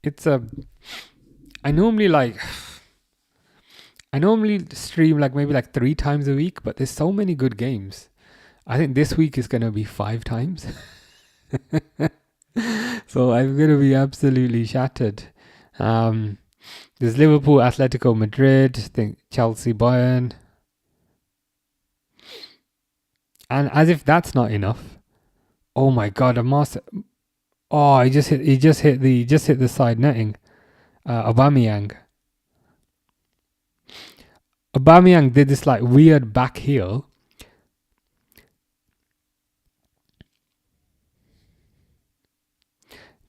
it's I normally stream maybe 3 times a week, but there's so many good games. I think this week is gonna be 5 times. So I'm gonna be absolutely shattered. There's Liverpool, Atletico Madrid, I think Chelsea, Bayern. And as if that's not enough, oh my god, he just hit the side netting. Aubameyang did this weird back heel.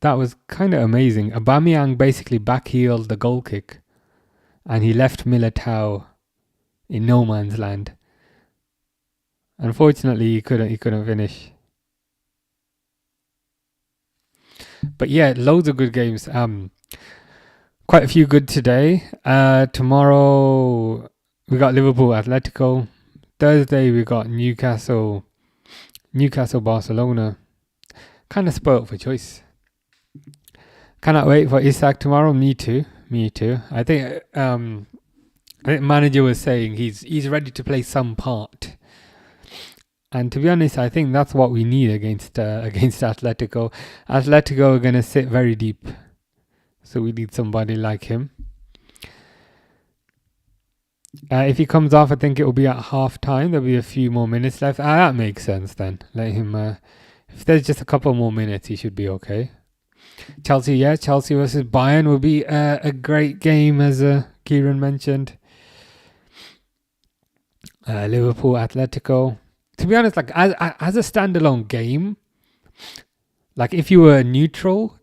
That was kind of amazing. Aubameyang basically back-heeled the goal kick, and he left Militao in no man's land. Unfortunately, he couldn't finish. But yeah, loads of good games. Quite a few good today. Tomorrow we got Liverpool, Atletico. Thursday we got Newcastle, Barcelona. Kind of spoilt for choice. Cannot wait for Isak tomorrow. Me too. I think manager was saying he's ready to play some part. And to be honest, I think that's what we need against Atletico. Atletico are going to sit very deep. So we need somebody like him. If he comes off, I think it will be at half time. There'll be a few more minutes left. That makes sense then. Let him... if there's just a couple more minutes, he should be okay. Chelsea versus Bayern will be a great game, as Kieran mentioned. Liverpool, Atletico. To be honest, as a standalone game, if you were neutral,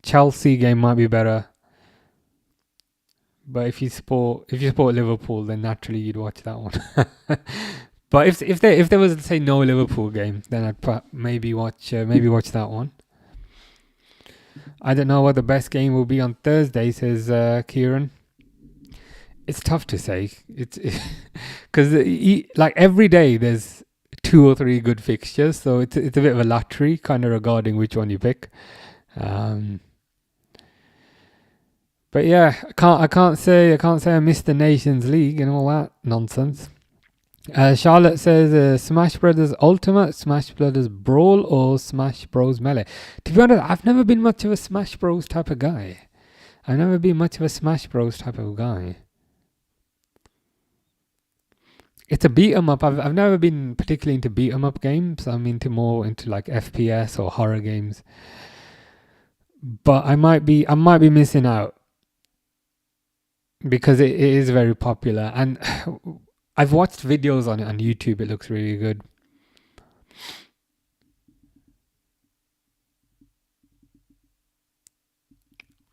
Chelsea game might be better. But if you support Liverpool, then naturally you'd watch that one. But if there was, say, no Liverpool game, then I'd maybe watch that one. I don't know what the best game will be on Thursday, says Kieran. It's tough to say. It's because like every day there's 2 or 3 good fixtures, so it's a bit of a lottery kind of regarding which one you pick. But yeah, I can't say I missed the Nations League and all that nonsense. Charlotte says Smash Brothers Ultimate, Smash Brothers Brawl, or Smash Bros Melee. To be honest, I've never been much of a Smash Bros type of guy. It's a beat 'em up. I've never been particularly into beat 'em up games. I'm more into like FPS or horror games. But I might be missing out because it is very popular, and I've watched videos on it on YouTube. It looks really good.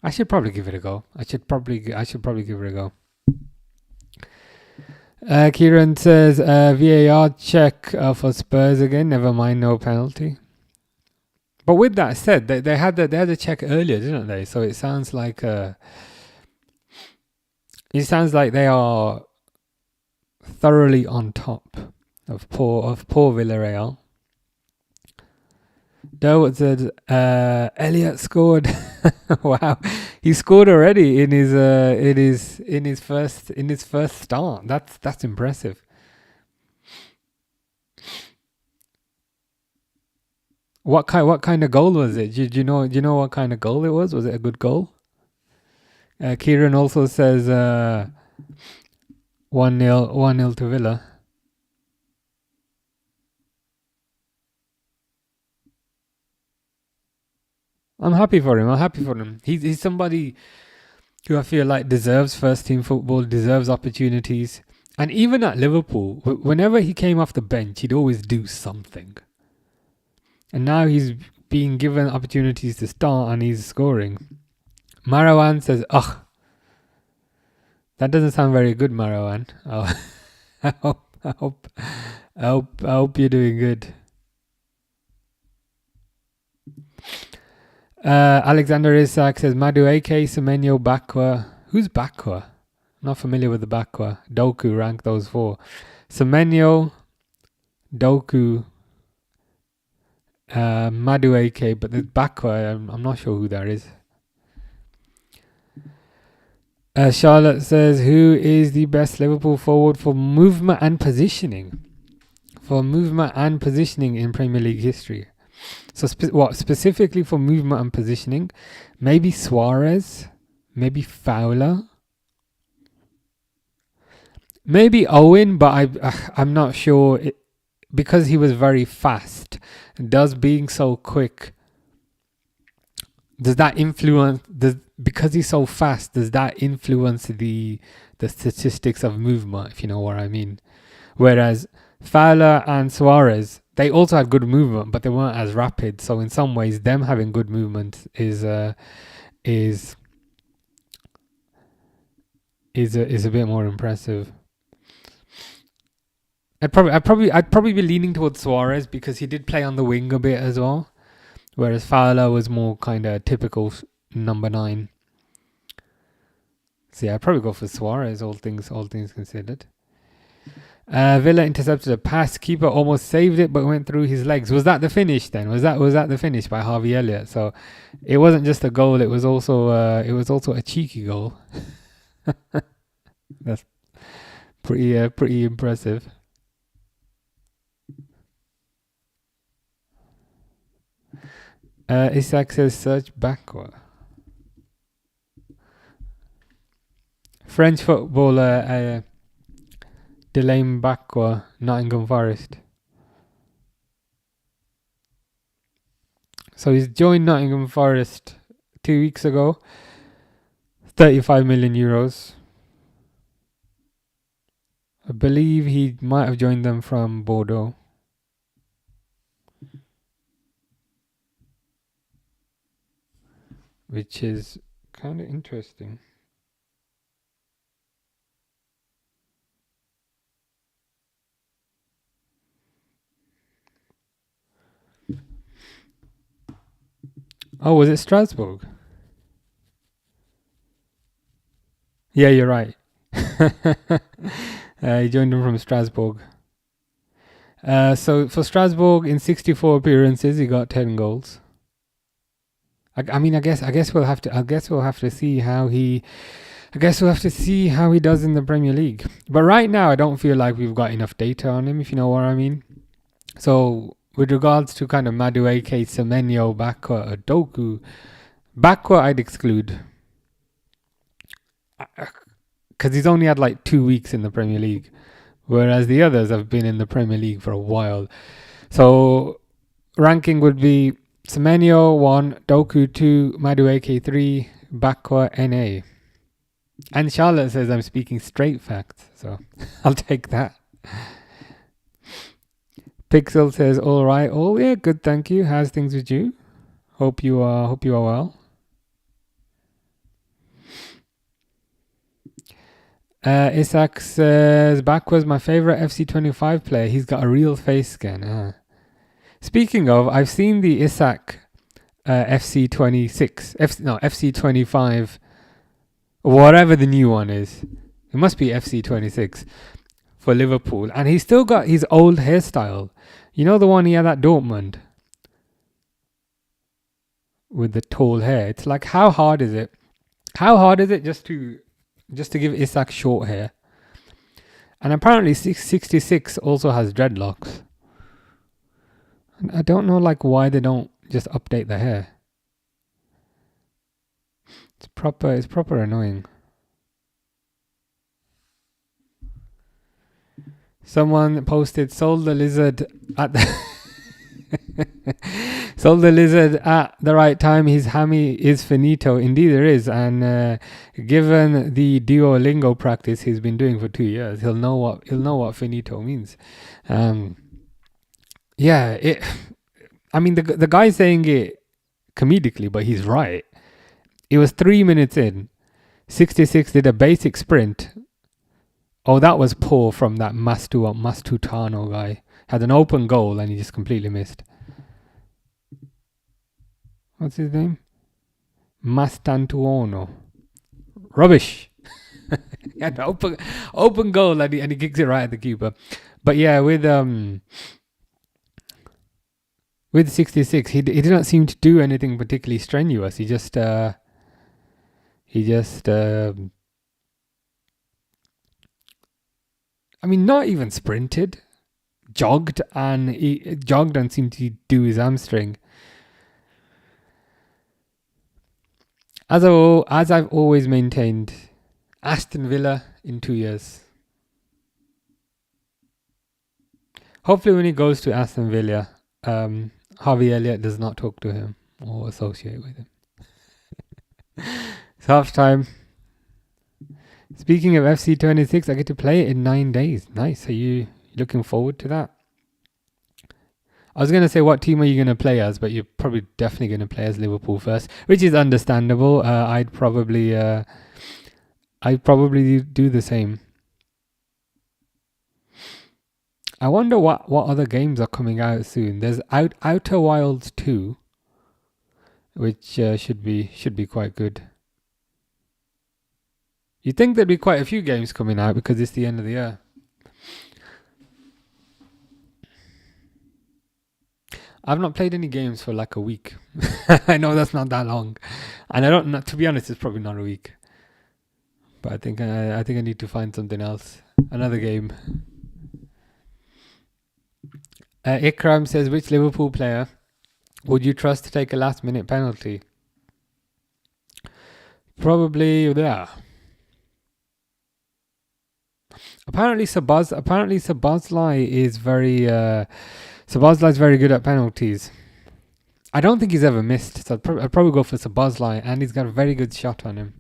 I should probably give it a go. I should probably give it a go. Kieran says VAR check for Spurs again. Never mind, no penalty. But with that said, they had a check earlier, didn't they? So it sounds like they are thoroughly on top of poor Villarreal. Derwot said Elliot scored. Wow, he scored already in his first start. That's impressive. What kind of goal was it? Do you know what kind of goal it was? Was it a good goal? Kieran also says 1-0 to Villa. I'm happy for him. He's somebody who I feel like deserves first team football, deserves opportunities. And even at Liverpool, whenever he came off the bench, he'd always do something. And now he's being given opportunities to start and he's scoring. Marwan says, ugh. That doesn't sound very good, Marwan. Oh, I hope you're doing good. Alexander Isak says Madueke, Semenyo, Bakwa. Who's Bakwa? Not familiar with the Bakwa. Doku, rank those 4. Semenyo, Doku, Madueke, but the Bakwa, I'm not sure who that is. Charlotte says, who is the best Liverpool forward for movement and positioning? In Premier League history. So specifically for movement and positioning? Maybe Suarez, maybe Fowler, maybe Owen, but I'm not sure because he was very fast. Does being so quick, does that influence because he's so fast? Does that influence the statistics of movement? If you know what I mean. Whereas Fowler and Suarez, they also had good movement, but they weren't as rapid. So in some ways, them having good movement is a bit more impressive. I'd probably be leaning towards Suarez because he did play on the wing a bit as well, whereas Fowler was more kind of typical number 9. So yeah, I'd probably go for Suarez. All things considered. Villa intercepted a pass. Keeper almost saved it, but went through his legs. Was that the finish then? Was that the finish by Harvey Elliott? So it wasn't just a goal. It was also a cheeky goal. That's pretty impressive. Isak says search backward. French footballer Delane Bakwa, Nottingham Forest. So he's joined Nottingham Forest 2 weeks ago. 35 million euros. I believe he might have joined them from Bordeaux. Which is kind of interesting. Oh, was it Strasbourg? Yeah, you're right. He joined them from Strasbourg. So for Strasbourg, in 64 appearances, he got 10 goals. I mean, I guess we'll have to see how he. I guess we'll have to see how he does in the Premier League. But right now, I don't feel like we've got enough data on him, if you know what I mean. So with regards to kind of Madueke, Semenyo, Bakwa, Doku, Bakwa I'd exclude. Because he's only had like 2 weeks in the Premier League. Whereas the others have been in the Premier League for a while. So ranking would be Semenyo 1, Doku 2, Madueke 3, Bakwa NA. And Charlotte says I'm speaking straight facts, so I'll take that. Pixel says all right. Oh yeah, good, thank you. How's things with you? Hope you are well. Isaac says Back was my favorite FC25 player. He's got a real face scan. Speaking of, I've seen the Isaac FC26, FC25, whatever the new one is. It must be FC26 for Liverpool, and he's still got his old hairstyle. You know the one he had at Dortmund with the tall hair. It's like, how hard is it? How hard is it just to give Isaac short hair? And apparently 66 also has dreadlocks. I don't know like why they don't just update the hair. It's proper annoying. Someone posted sold the lizard at the sold the lizard at the right time. His hammy is finito. Indeed there is, and given the Duolingo practice he's been doing for 2 years, he'll know what finito means. Yeah, I mean the guy's saying it comedically, but he's right. It was 3 minutes in. 66 did a basic sprint. Oh, that was poor from that Mastutano guy. Had an open goal and he just completely missed. What's his name? Mastantuono. Rubbish. He had an open goal and he kicks it right at the keeper. But yeah, with 66, he didn't seem to do anything particularly strenuous. He just I mean, not even sprinted, jogged and seemed to do his hamstring. As I've always maintained, Aston Villa in 2 years. Hopefully when he goes to Aston Villa, Harvey Elliott does not talk to him or associate with him. It's half time. Speaking of FC26, I get to play it in 9 days. Nice. Are you looking forward to that? I was going to say, what team are you going to play as? But you're probably definitely going to play as Liverpool first, which is understandable. I'd probably do the same. I wonder what other games are coming out soon. There's Outer Wilds 2, which should be quite good. You'd think there'd be quite a few games coming out because it's the end of the year. I've not played any games for like a week. I know that's not that long, and I don't. To be honest, it's probably not a week. But I think I need to find something else, another game. Ikram says, which Liverpool player would you trust to take a last-minute penalty? Probably there. Apparently Sabazlai is very good at penalties. I don't think he's ever missed, so I'd probably go for Sabazlai, and he's got a very good shot on him.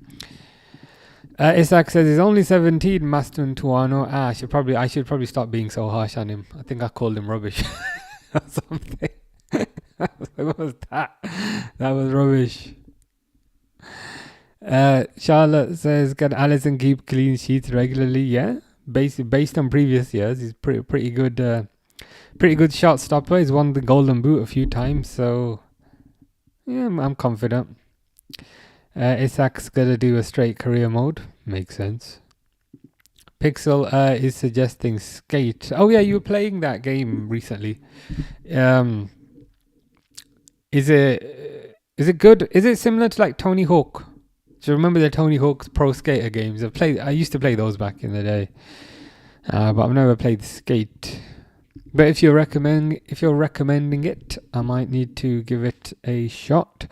Isaac says he's only 17, Maston Tuano. I should probably stop being so harsh on him. I think I called him rubbish or something. What was that? That was rubbish. Charlotte says, can Alisson keep clean sheets regularly? Yeah, based on previous years, he's pretty good shot stopper. He's won the Golden Boot a few times, so Yeah, I'm confident. Isaac's gonna do a straight career mode. Makes sense. Pixel is suggesting Skate. Oh yeah, you were playing that game recently. Um, is it good? Is it similar to like Tony Hawk? Do you remember the Tony Hawk's Pro Skater games? I used to play those back in the day, but I've never played Skate. But if you're recommending it, I might need to give it a shot.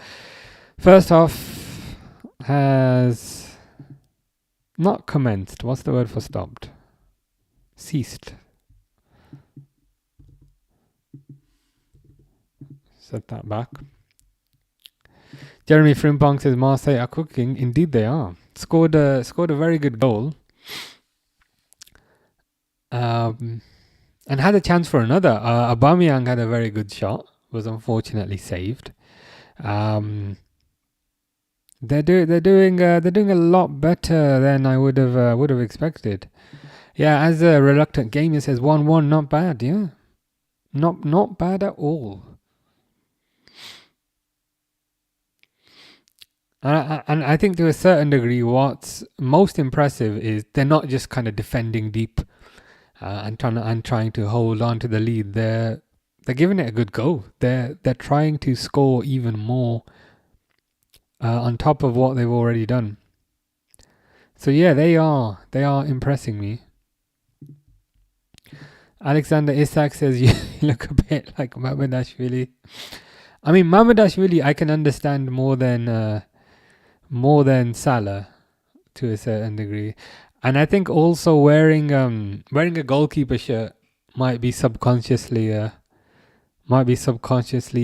First off, has not commenced. What's the word for stopped? Ceased. Set that back. Jeremy Frimpong says Marseille are cooking. Indeed, they are. Scored a very good goal. And had a chance for another. Aubameyang had a very good shot. Was unfortunately saved. They're doing a lot better than I would have expected. Yeah, as a reluctant gamer says, 1-1, not bad. Yeah, not bad at all. And I think to a certain degree, what's most impressive is they're not just kind of defending deep and trying to hold on to the lead. They're giving it a good go. They're trying to score even more on top of what they've already done. So yeah, they are impressing me. Alexander Isak says you look a bit like Mamardashvili. I mean, Mamardashvili I can understand more than Salah to a certain degree, and I think also wearing a goalkeeper shirt might be subconsciously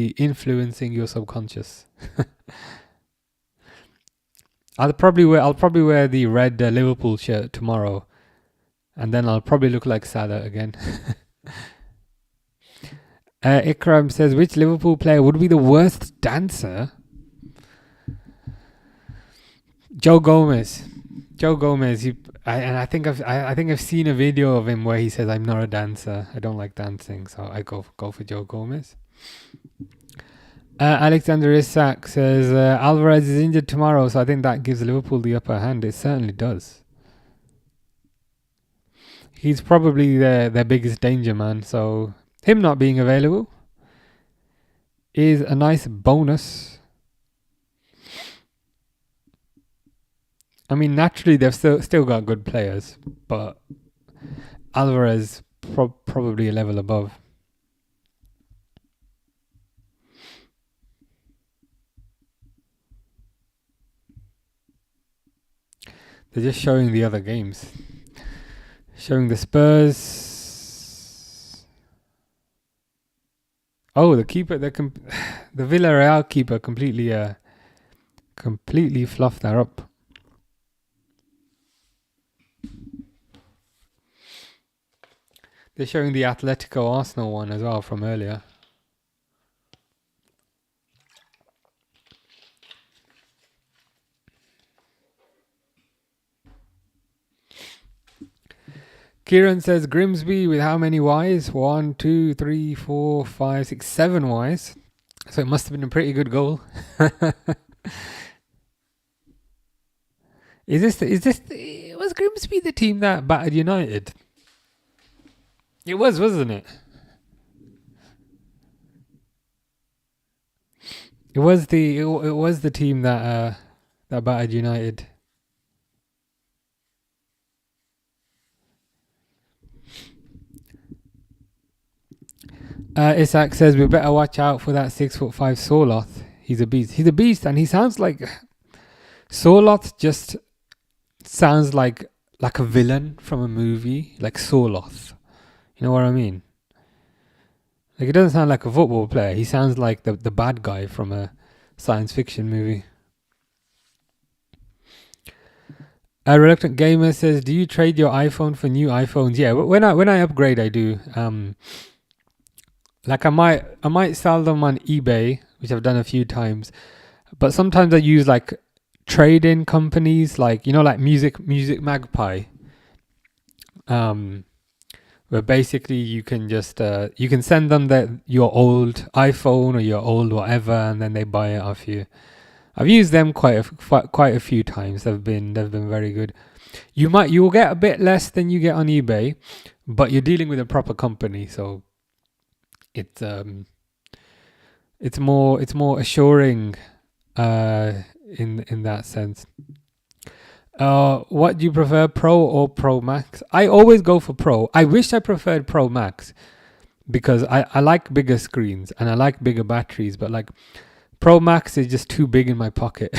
influencing your subconscious. I'll probably wear the red Liverpool shirt tomorrow, and then I'll probably look like Salah again. Ikram says, which Liverpool player would be the worst dancer? Joe Gomez. I think I've seen a video of him where he says, "I'm not a dancer. I don't like dancing," so I go for Joe Gomez. Alexander Isak says Alvarez is injured tomorrow, so I think that gives Liverpool the upper hand. It certainly does. He's probably their biggest danger man, so him not being available is a nice bonus. I mean, naturally they've still got good players, but Alvarez probably a level above. They're just showing the other games. Showing the Spurs. Oh, the keeper, the Villarreal keeper completely fluffed that up. They're showing the Atletico Arsenal one as well from earlier. Kieran says Grimsby with how many Ys? 1, 2, 3, 4, 5, 6, 7 Ys. So it must have been a pretty good goal. Was Grimsby the team that battered United? It was, wasn't it? It was the team that battered United. Isak says we better watch out for that 6'5" Sorloth. He's a beast, and he sounds like Sorloth. Just sounds like a villain from a movie, like Sorloth. You know what I mean? Like, it doesn't sound like a football player. He sounds like the bad guy from a science fiction movie. A reluctant gamer says, "Do you trade your iPhone for new iPhones?" Yeah, when I upgrade, I do. Like I might sell them on eBay, which I've done a few times, but sometimes I use like trade-in companies, like like Music Magpie, where where basically you can just you can send them your old iPhone or your old whatever, and then they buy it off you. I've used them quite a few times. They've been very good. You'll get a bit less than you get on eBay, but you're dealing with a proper company, so it's more assuring in that sense. What do you prefer, Pro or Pro Max? I always go for Pro. I wish I preferred Pro Max because I like bigger screens and I like bigger batteries, but like Pro Max is just too big in my pocket.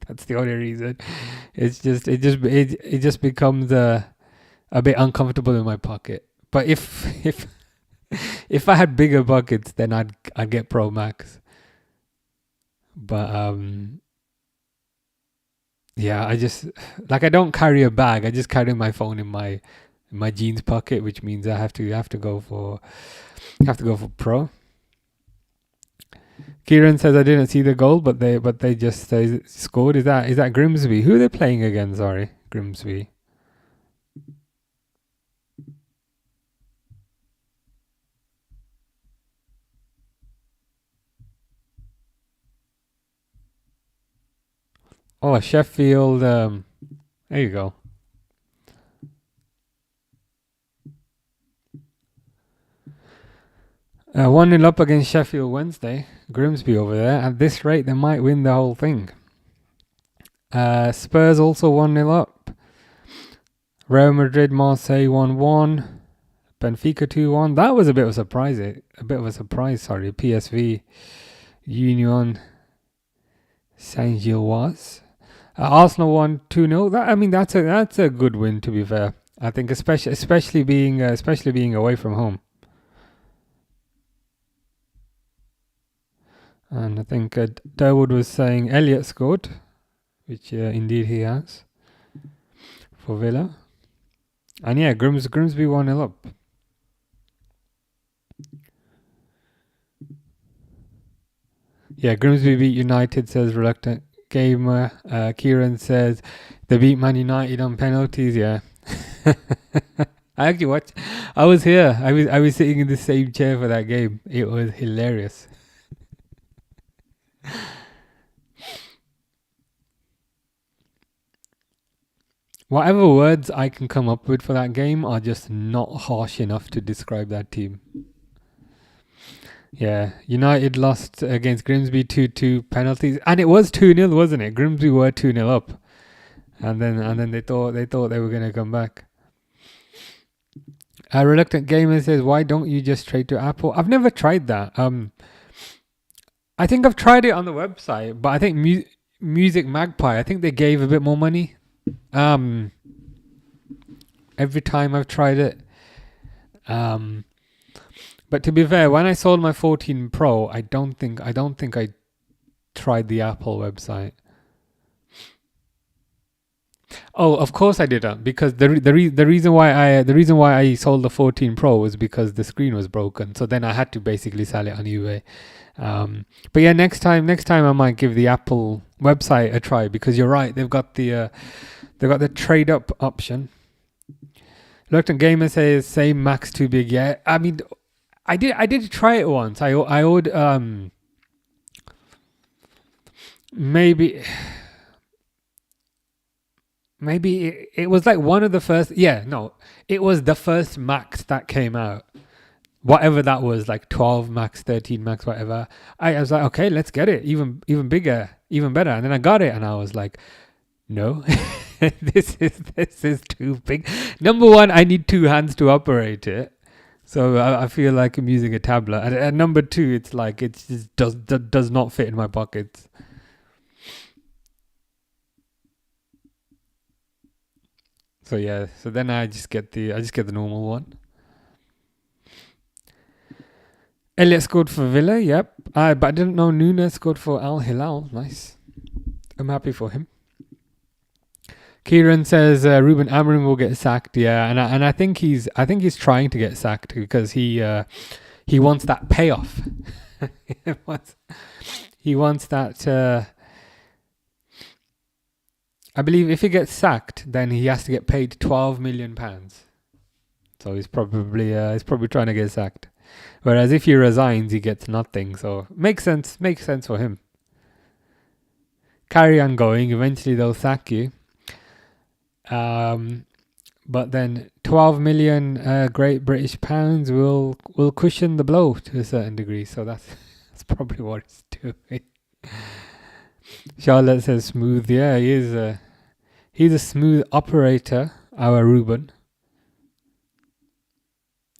That's the only reason. It just becomes a bit uncomfortable in my pocket. But if I had bigger pockets, then I'd get Pro Max. But yeah, I don't carry a bag. I just carry my phone in my jeans pocket, which means I have to go for Pro. Kieran says I didn't see the goal, but they just scored. Is that Grimsby? Who are they playing again? Sorry, Grimsby. Oh, Sheffield. There you go. Uh, 1-0 up against Sheffield Wednesday. Grimsby over there. At this rate, they might win the whole thing. Spurs also 1-0 up. Real Madrid, Marseille 1-1. Benfica 2-1. That was a bit of a surprise. Sorry, PSV Union Saint-Gilloise. Arsenal won 2-0. That's a good win, to be fair. I think especially being away from home. And I think Durwood was saying Elliott scored, which indeed he has for Villa. And yeah, Grimsby 1-0 up. Yeah, Grimsby beat United, says Reluctant Gamer. Kieran says they beat Man United on penalties. Yeah. I actually watched. I was here. I was sitting in the same chair for that game. It was hilarious. Whatever words I can come up with for that game are just not harsh enough to describe that team. Yeah, United lost against Grimsby 2-2 penalties, and it was 2-0, wasn't it? Grimsby were 2-0 up, and then they thought they were gonna come back. A Reluctant Gamer says, "Why don't you just trade to Apple?" I've never tried that. I think I've tried it on the website, but I think Music Magpie, I think they gave a bit more money. Every time I've tried it. But to be fair, when I sold my 14 Pro, I don't think I tried the Apple website. Oh, of course I didn't, because the reason why I sold the 14 Pro was because the screen was broken. So then I had to basically sell it on eBay. But yeah, next time I might give the Apple website a try, because you're right, they've got the trade up option. Reluctant Gamer says same Max too big. Yeah, I mean, I did try it once. I ordered maybe it was like one of the first. Yeah, no, it was the first Max that came out. Whatever that was, like 12 Max, 13 Max, whatever. I was like, okay, let's get it, even bigger, even better. And then I got it, and I was like, no, this is too big. Number one, I need two hands to operate it, so I feel like I'm using a tablet. And number two, it's like it just does not fit in my pockets. So yeah, so then I just get the normal one. Elliott scored for Villa, yep. But I didn't know Nunes scored for Al Hilal. Nice. I'm happy for him. Kieran says Ruben Amorim will get sacked. Yeah, and I think he's trying to get sacked because he wants that payoff. he wants that. I believe if he gets sacked, then he has to get paid £12 million. So he's probably trying to get sacked. Whereas if he resigns, he gets nothing. So makes sense for him. Carry on going. Eventually they'll sack you. But then 12 million Great British pounds will cushion the blow to a certain degree. So that's probably what it's doing. Charlotte says smooth. Yeah, he's a smooth operator. Our Ruben.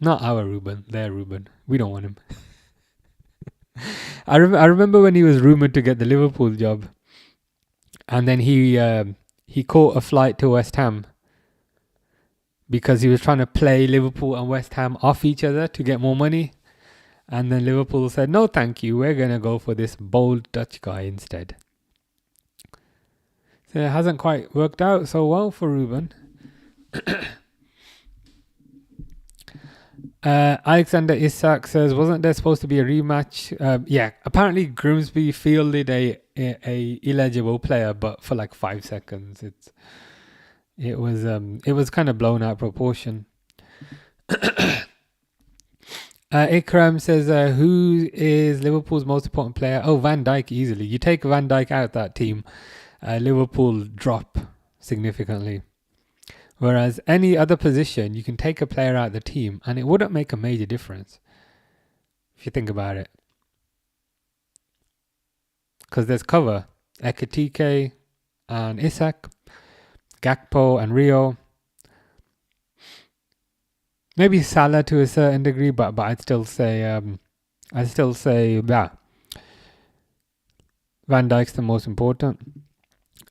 Not our Ruben, their Ruben. We don't want him. I remember when he was rumoured to get the Liverpool job. And then he caught a flight to West Ham. Because he was trying to play Liverpool and West Ham off each other to get more money. And then Liverpool said, no thank you, we're going to go for this bold Dutch guy instead. So it hasn't quite worked out so well for Ruben. Alexander Isak says, wasn't there supposed to be a rematch? Yeah, apparently Grimsby fielded a illegible player, but for like 5 seconds. It was kind of blown out of proportion. Ikram says, who is Liverpool's most important player? Oh, Van Dijk easily. You take Van Dijk out that team, Liverpool drop significantly. Whereas any other position, you can take a player out of the team and it wouldn't make a major difference. If you think about it. Because there's cover. Ekitike and Isak. Gakpo and Rio. Maybe Salah to a certain degree, but I'd still say Van Dijk's the most important.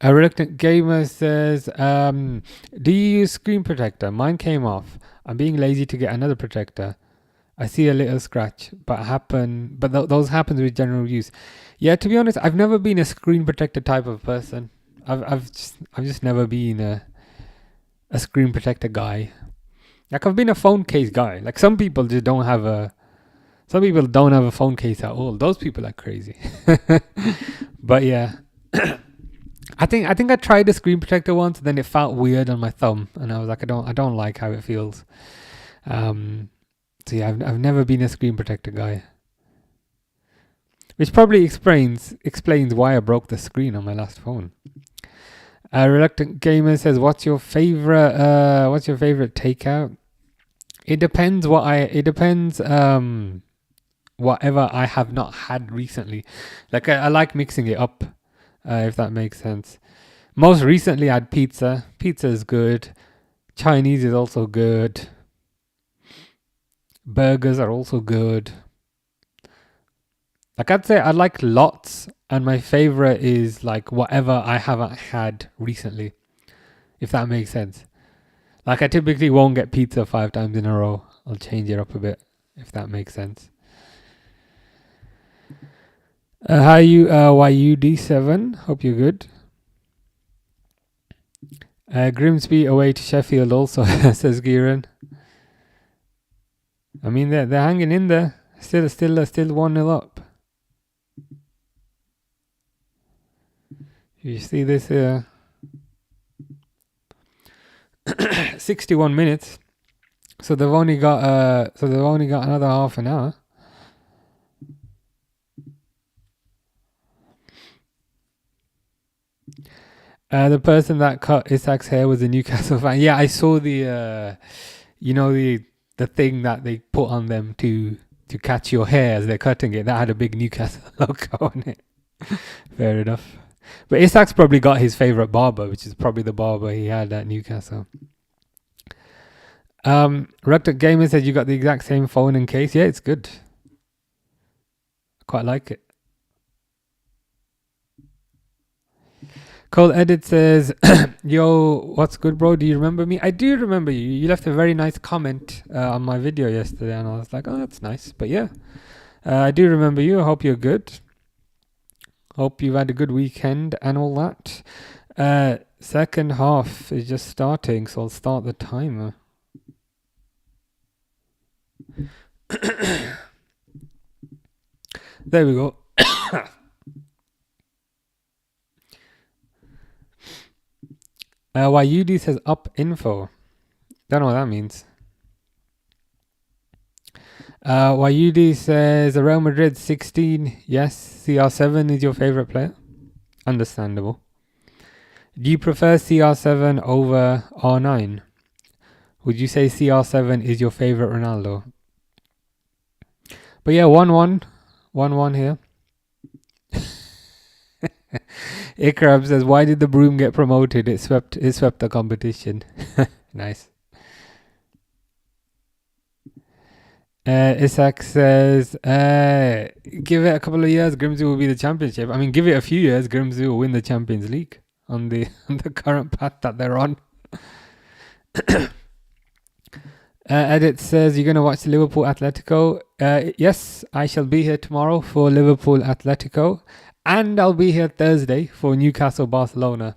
A reluctant gamer says, do you use screen protector? Mine came off. I'm being lazy to get another protector. I see a little scratch, but those happens with general use. Yeah, to be honest, I've never been a screen protector type of person. I've just never been a screen protector guy. Like I've been a phone case guy. Like some people don't have a phone case at all. Those people are crazy. But yeah. I think I tried a screen protector once, then it felt weird on my thumb, and I was like, I don't like how it feels. So yeah, I've never been a screen protector guy, which probably explains why I broke the screen on my last phone. Reluctant gamer says, "What's your favorite takeout?" It depends. Whatever I have not had recently. Like I like mixing it up. If that makes sense. Most recently I had pizza. Pizza is good. Chinese is also good. Burgers are also good. Like I'd say I like lots, and my favorite is like whatever I haven't had recently. If that makes sense. Like I typically won't get pizza 5 times in a row. I'll change it up a bit, if that makes sense. Hi you YUD7, hope you're good. Grimsby away to Sheffield also, says Kieran. I mean they're hanging in there. Still 1-0 up. You see this 61 minutes. So they've only got another half an hour. The person that cut Isak's hair was a Newcastle fan. Yeah, I saw the the thing that they put on them to catch your hair as they're cutting it. That had a big Newcastle logo on it. Fair enough. But Isak's probably got his favourite barber, which is probably the barber he had at Newcastle. Reluctant Gamer said you got the exact same phone and case. Yeah, it's good. I quite like it. Cole Edit says, yo, what's good, bro? Do you remember me? I do remember you. You left a very nice comment on my video yesterday, and I was like, oh, that's nice. But yeah, I do remember you. I hope you're good. Hope you've had a good weekend and all that. Second half is just starting, so I'll start the timer. There we go. YUD says up info. Don't know what that means. Wayudi says Real Madrid 16. Yes, CR7 is your favorite player. Understandable. Do you prefer CR7 over R9? Would you say CR7 is your favorite Ronaldo? But yeah, 1-1. 1-1 here. Ikram says, why did the broom get promoted? It swept the competition. Nice. Isaac says, give it a couple of years, Grimsby will be the championship. I mean, give it a few years, Grimsby will win the Champions League on the current path that they're on. Edit says, you're going to watch Liverpool Atletico. Yes, I shall be here tomorrow for Liverpool Atletico. And I'll be here Thursday for Newcastle Barcelona.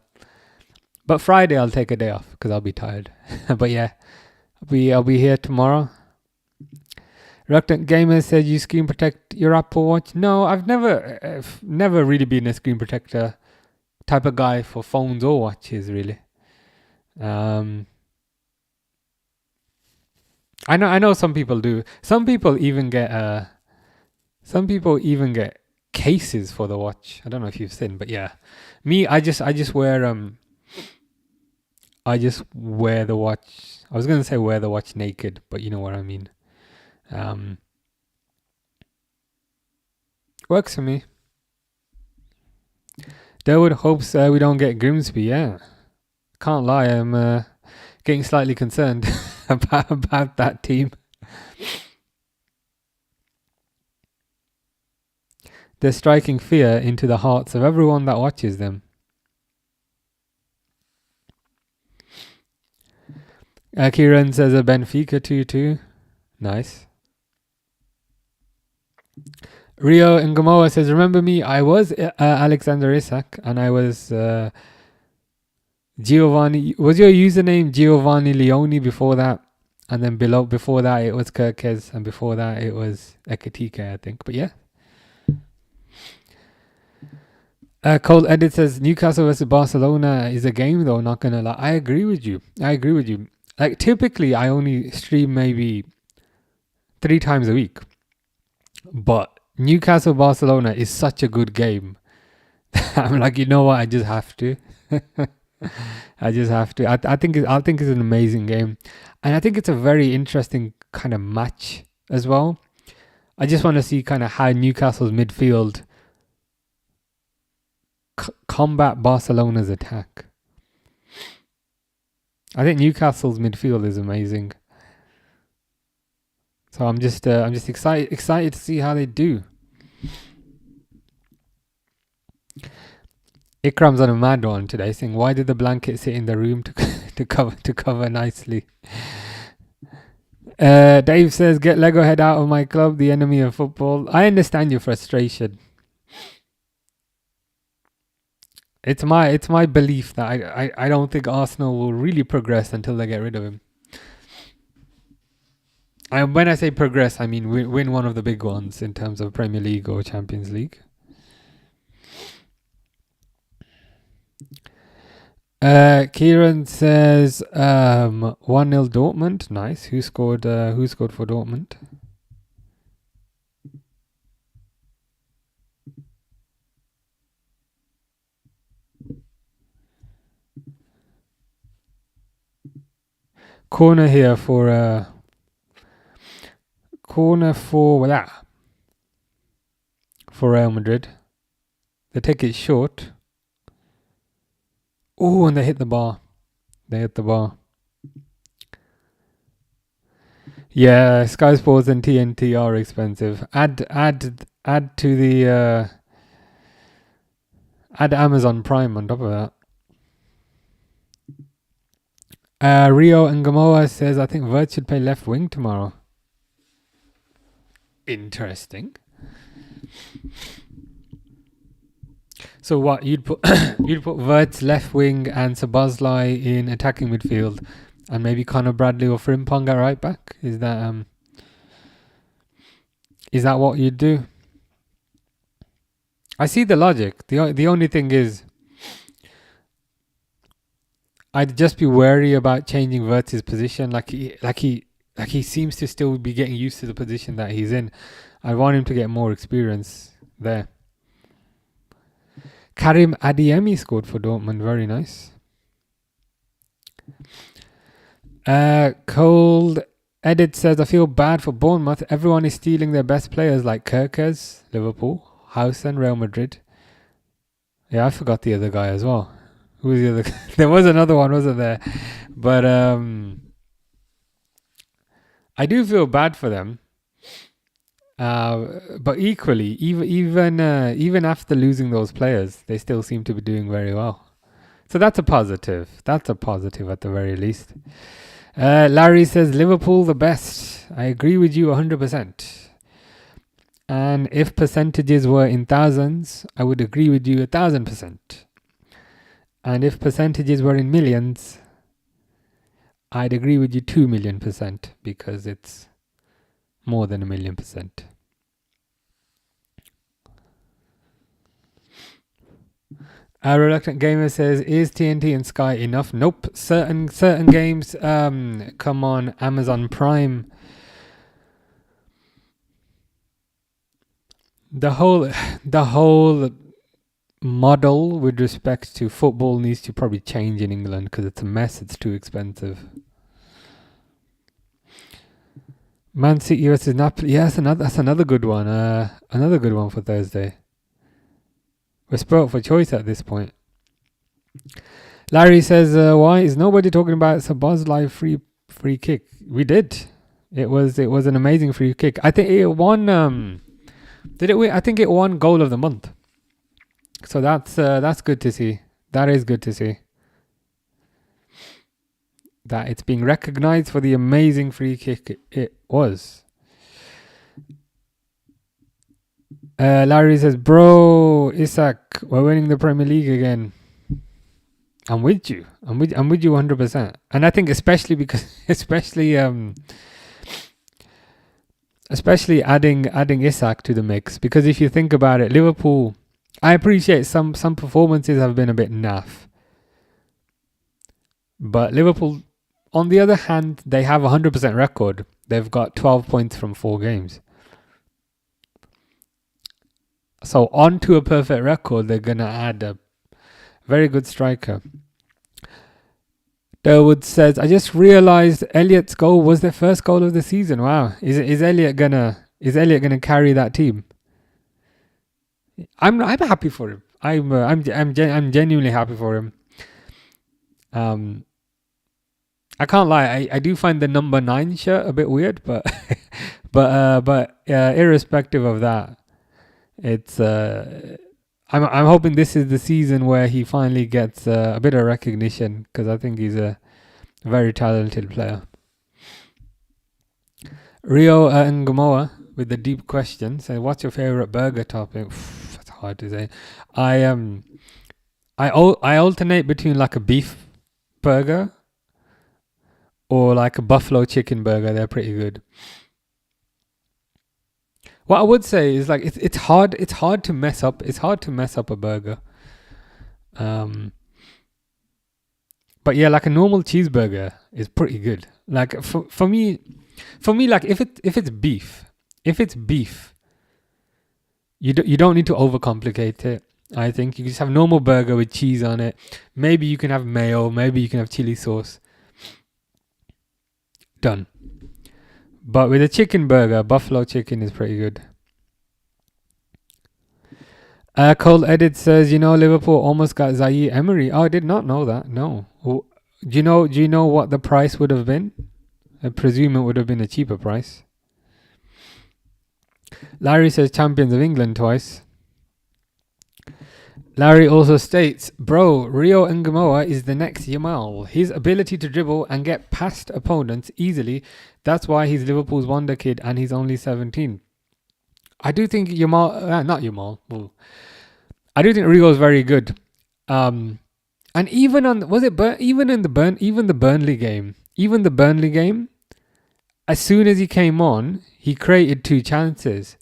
But Friday I'll take a day off because I'll be tired. But yeah, I'll be here tomorrow. Reluctant Gamer said you screen protect your Apple Watch. No, I've never really been a screen protector type of guy for phones or watches really. I know some people do. Some people even get cases for the watch. I don't know if you've seen, but yeah. Me, I just wear the watch. I was gonna say wear the watch naked, but you know what I mean. Works for me. Derwood hopes we don't get Grimsby. Yeah, can't lie. I'm getting slightly concerned about that team. They're striking fear into the hearts of everyone that watches them. Kieran says a Benfica 2-2. Nice. Rio Ngamoa says, remember me? I was Alexander Isak and I was Giovanni. Was your username Giovanni Leone before that? And then before that it was Kirkes, and before that it was Ekatike, I think. But yeah. Cole Edit says Newcastle versus Barcelona is a game though, not gonna lie. I agree with you. Like typically I only stream maybe 3 times a week. But Newcastle Barcelona is such a good game. I'm like, you know what, I just have to. I think it's an amazing game. And I think it's a very interesting kind of match as well. I just want to see kind of how Newcastle's midfield combat Barcelona's attack. I think Newcastle's midfield is amazing. So I'm just excited to see how they do. Ikram's on a mad one today, saying, "Why did the blanket sit in the room to cover nicely?" Dave says, "Get Lego head out of my club, the enemy of football." I understand your frustration. It's my belief that I don't think Arsenal will really progress until they get rid of him. When I say progress, I mean win one of the big ones in terms of Premier League or Champions League. Kieran says 1-0 Dortmund. Nice. Who scored for Dortmund? Corner here for Real Madrid. They take it short. Oh, and they hit the bar. Yeah, Sky Sports and TNT are expensive. Add to the add Amazon Prime on top of that. Rio Ngamoa says, I think Vert should play left wing tomorrow. Interesting. So what, you'd put Vert's left wing and Szoboszlai in attacking midfield, and maybe Conor Bradley or Frimpong at right back? Is that what you'd do? I see the logic. The only thing is, I'd just be wary about changing Vert's position. Like he like he seems to still be getting used to the position that he's in. I want him to get more experience there. Karim Adeyemi scored for Dortmund. Very nice. Cold Edit says, I feel bad for Bournemouth. Everyone is stealing their best players like Kerkez, Liverpool, Hausen, Real Madrid. Yeah, I forgot the other guy as well. Who was the other guy? There was another one, wasn't there? But I do feel bad for them. But equally, even after losing those players, they still seem to be doing very well. So that's a positive. That's a positive at the very least. Larry says, Liverpool the best. I agree with you 100%. And if percentages were in thousands, I would agree with you 1,000%. And if percentages were in millions, I'd agree with you 2,000,000%, because it's more than 1,000,000%. A Reluctant Gamer says, is TNT and Sky enough? Nope. Certain games come on Amazon Prime. The whole model with respect to football needs to probably change in England, because it's a mess. It's too expensive. Man City versus Napoli. Yeah, that's another good one. Another good one for Thursday. We're spoilt for choice at this point. Larry says, why is nobody talking about Szoboszlai free kick? We did. It was an amazing free kick. I think it won. Did it win? I think it won Goal of the Month. So that's good to see. That is good to see. That it's being recognized for the amazing free kick it was. Larry says, bro, Isak, we're winning the Premier League again. I'm with you. I'm with you 100%. And I think especially adding Isak to the mix, because if you think about it, Liverpool, I appreciate some performances have been a bit naff. But Liverpool, on the other hand, they have a 100% record. They've got 12 points from 4 games. So on to a perfect record, they're going to add a very good striker. Durwood says, I just realized Elliott's goal was their first goal of the season. Wow. Is Elliott gonna carry that team? I'm happy for him. I'm genuinely happy for him. I can't lie. I do find the number 9 shirt a bit weird, but irrespective of that, it's I'm hoping this is the season where he finally gets a bit of recognition, because I think he's a very talented player. Rio Ngamoa with the deep question says, what's your favorite burger topping? That's hard to say. I alternate between like a beef burger or like a buffalo chicken burger. They're pretty good. What I would say is, like, it's hard to mess up. It's hard to mess up a burger. But yeah, like a normal cheeseburger is pretty good. Like for me, like if it's beef, you don't need to overcomplicate it. I think you just have normal burger with cheese on it. Maybe you can have mayo. Maybe you can have chili sauce. Done. But with a chicken burger, buffalo chicken is pretty good. Cole Edit says, Liverpool almost got Zaire Emery. Oh, I did not know that. No. Do you know what the price would have been? I presume it would have been a cheaper price. Larry says champions of England twice. Larry also states, bro, Rio Ngamoa is the next Yamal. His ability to dribble and get past opponents easily, that's why he's Liverpool's wonder kid and he's only 17. I do think I do think Rio is very good. And even in the Burnley game, as soon as he came on, he created 2 chances.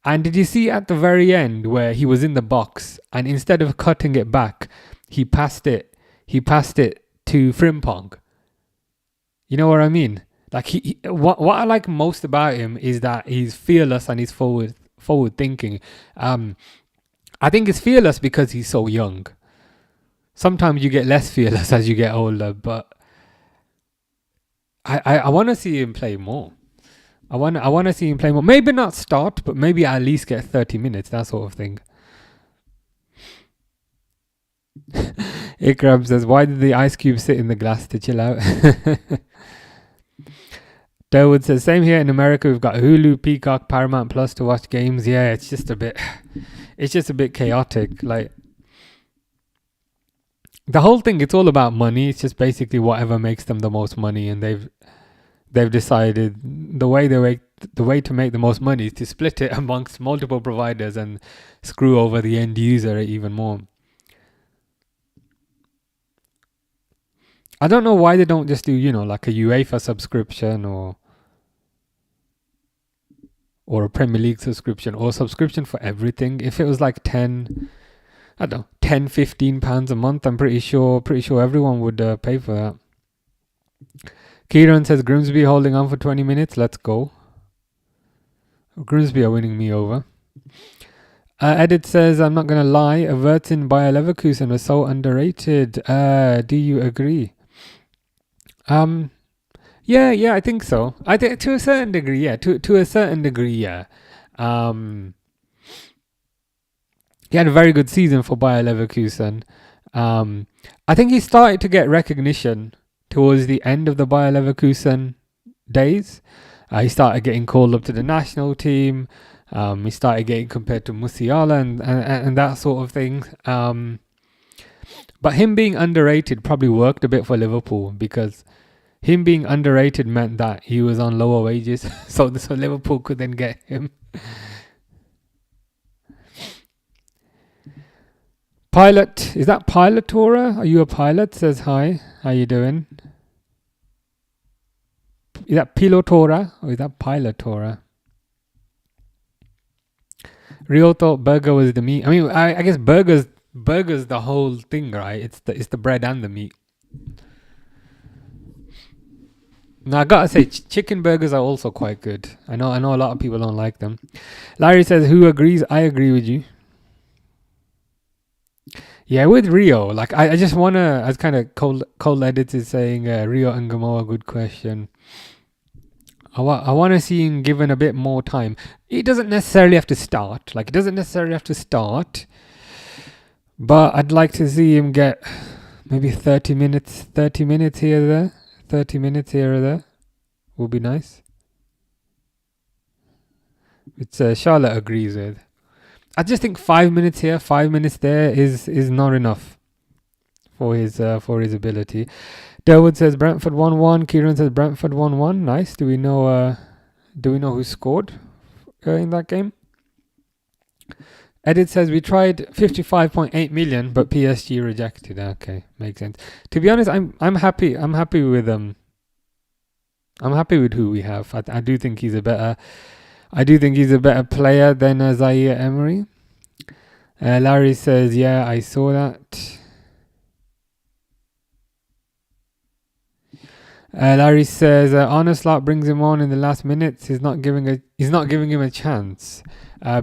And did you see at the very end where he was in the box and instead of cutting it back, he passed it to Frimpong? You know what I mean? Like what I like most about him is that he's fearless and he's forward thinking. I think he's fearless because he's so young. Sometimes you get less fearless as you get older, but I want to see him play more. I want to see him play more. Maybe not start, but maybe at least get 30 minutes, that sort of thing. Ikram says, why did the ice cube sit in the glass to chill out? Dawood says, same here in America. We've got Hulu, Peacock, Paramount Plus to watch games. Yeah, it's just a bit chaotic. Like, the whole thing, it's all about money. It's just basically whatever makes them the most money, and they've decided the way to make the most money is to split it amongst multiple providers and screw over the end user even more. I don't know why they don't just do, like a UEFA subscription or a Premier League subscription or subscription for everything. If it was like 10, 15 pounds a month, I'm pretty sure everyone would pay for that. Kieran says Grimsby holding on for 20 minutes. Let's go. Grimsby are winning me over. Edit says, I'm not going to lie, Averts in Bayer Leverkusen are so underrated. Do you agree? Yeah, I think so. I think to a certain degree, yeah. To a certain degree, yeah. He had a very good season for Bayer Leverkusen. I think he started to get recognition towards the end of the Bayer Leverkusen days. He started getting called up to the national team. He started getting compared to Musiala and that sort of thing. But him being underrated probably worked a bit for Liverpool, because him being underrated meant that he was on lower wages. so Liverpool could then get him. Pilot, is that Pilotora? Are you a pilot? Says hi. How you doing? Is that Pilotora or is that Pilotora? Rio thought burger was the meat. I mean, I guess burgers the whole thing, right? It's the bread and the meat. Now I gotta say, chicken burgers are also quite good. I know a lot of people don't like them. Larry says, who agrees? I agree with you. Yeah, with Rio, like I just wanna, as kind of cold edit is saying, Rio and Gamoa, good question. I want to see him given a bit more time. He doesn't necessarily have to start. But I'd like to see him get maybe 30 minutes here or there. 30 minutes here or there would be nice. Which Charlotte agrees with. I just think 5 minutes here, 5 minutes there is not enough for his ability. Derwood says Brentford 1-1. Kieran says Brentford 1-1. Nice. Do we know who scored in that game? Edit says we tried 55.8 million, but PSG rejected. Okay, makes sense. To be honest, I'm happy. I'm happy with who we have. I do think he's a better player than Zaire Emery. Larry says, yeah, I saw that. Larry says, Arneslot brings him on in the last minutes. He's not giving him a chance.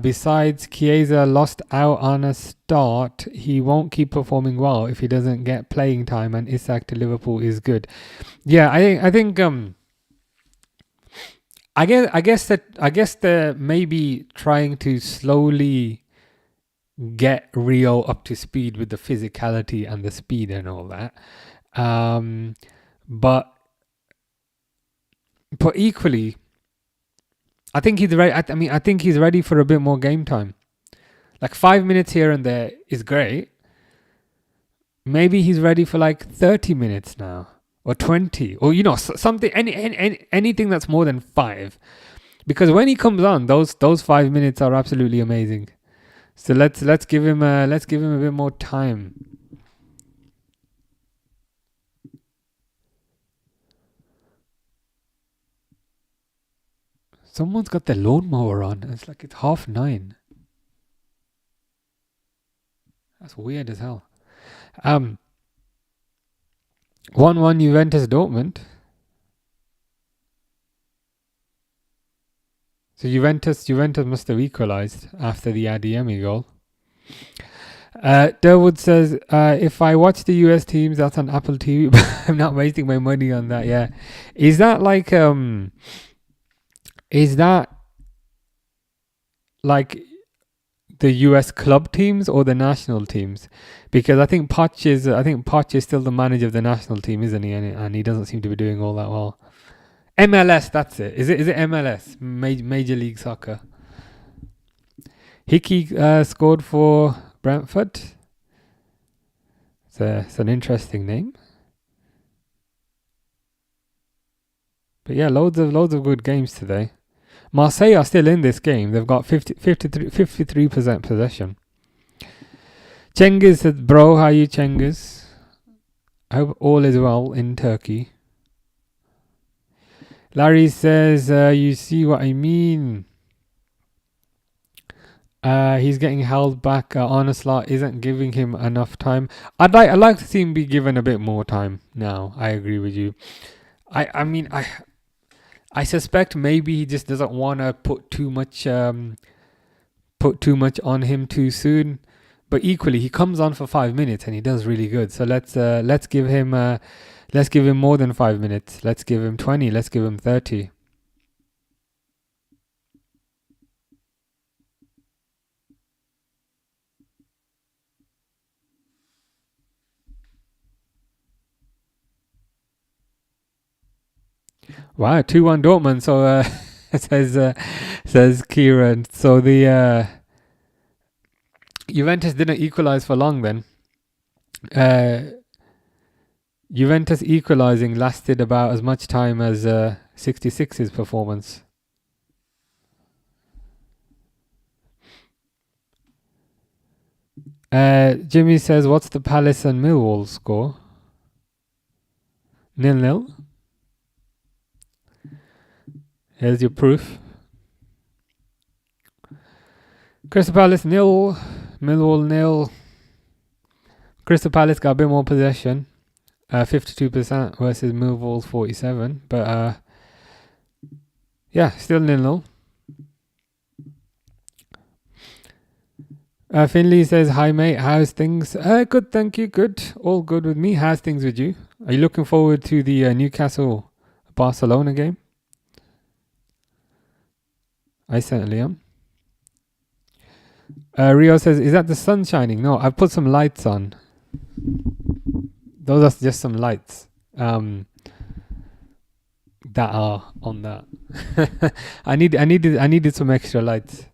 Besides, Chiesa lost out on a start. He won't keep performing well if he doesn't get playing time, and Isak to Liverpool is good. Yeah, I think I guess they're maybe trying to slowly get Rio up to speed with the physicality and the speed and all that. But equally, I think he's ready. I think he's ready for a bit more game time. Like 5 minutes here and there is great. Maybe he's ready for like 30 minutes now, or 20, or something. Anything that's more than 5, because when he comes on, those 5 minutes are absolutely amazing. So let's give him a bit more time. Someone's got their lawnmower on. It's like it's 9:30. That's weird as hell. 1-1 Juventus Dortmund. So Juventus must have equalised after the Adeyemi goal. Durwood says, if I watch the US teams, that's on Apple TV, but I'm not wasting my money on that. Yeah, is that like the US club teams or the national teams? Because I think Poch is still the manager of the national team, isn't he? And he doesn't seem to be doing all that well. MLS, that's it. Is it MLS? Major League Soccer. Hickey scored for Brentford. It's an interesting name. But yeah, loads of good games today. Marseille are still in this game. They've got 53% possession. Cengiz said, bro, how are you, Cengiz? I hope all is well in Turkey. Larry says, you see what I mean. He's getting held back. Honestly, isn't giving him enough time. I'd like to see him be given a bit more time now. I agree with you. I suspect maybe he just doesn't want to put too much on him too soon. But equally, he comes on for 5 minutes and he does really good. So let's give him more than 5 minutes. Let's give him 20. Let's give him 30. Wow, 2-1 Dortmund. So says Kieran. So the Juventus didn't equalize for long then. Juventus equalizing lasted about as much time as 66's performance. Jimmy says, what's the Palace and Millwall score? 0-0. Here's your proof. Crystal Palace 0, Millwall 0. Crystal Palace got a bit more possession, 52% versus Millwall's 47%. But yeah, still 0-0. Finley says, hi mate, how's things? Good, thank you, good. All good with me. How's things with you? Are you looking forward to the Newcastle Barcelona game? I certainly am. Rio says, is that the sun shining? No, I've put some lights on. Those are just some lights that are on that. I needed some extra lights.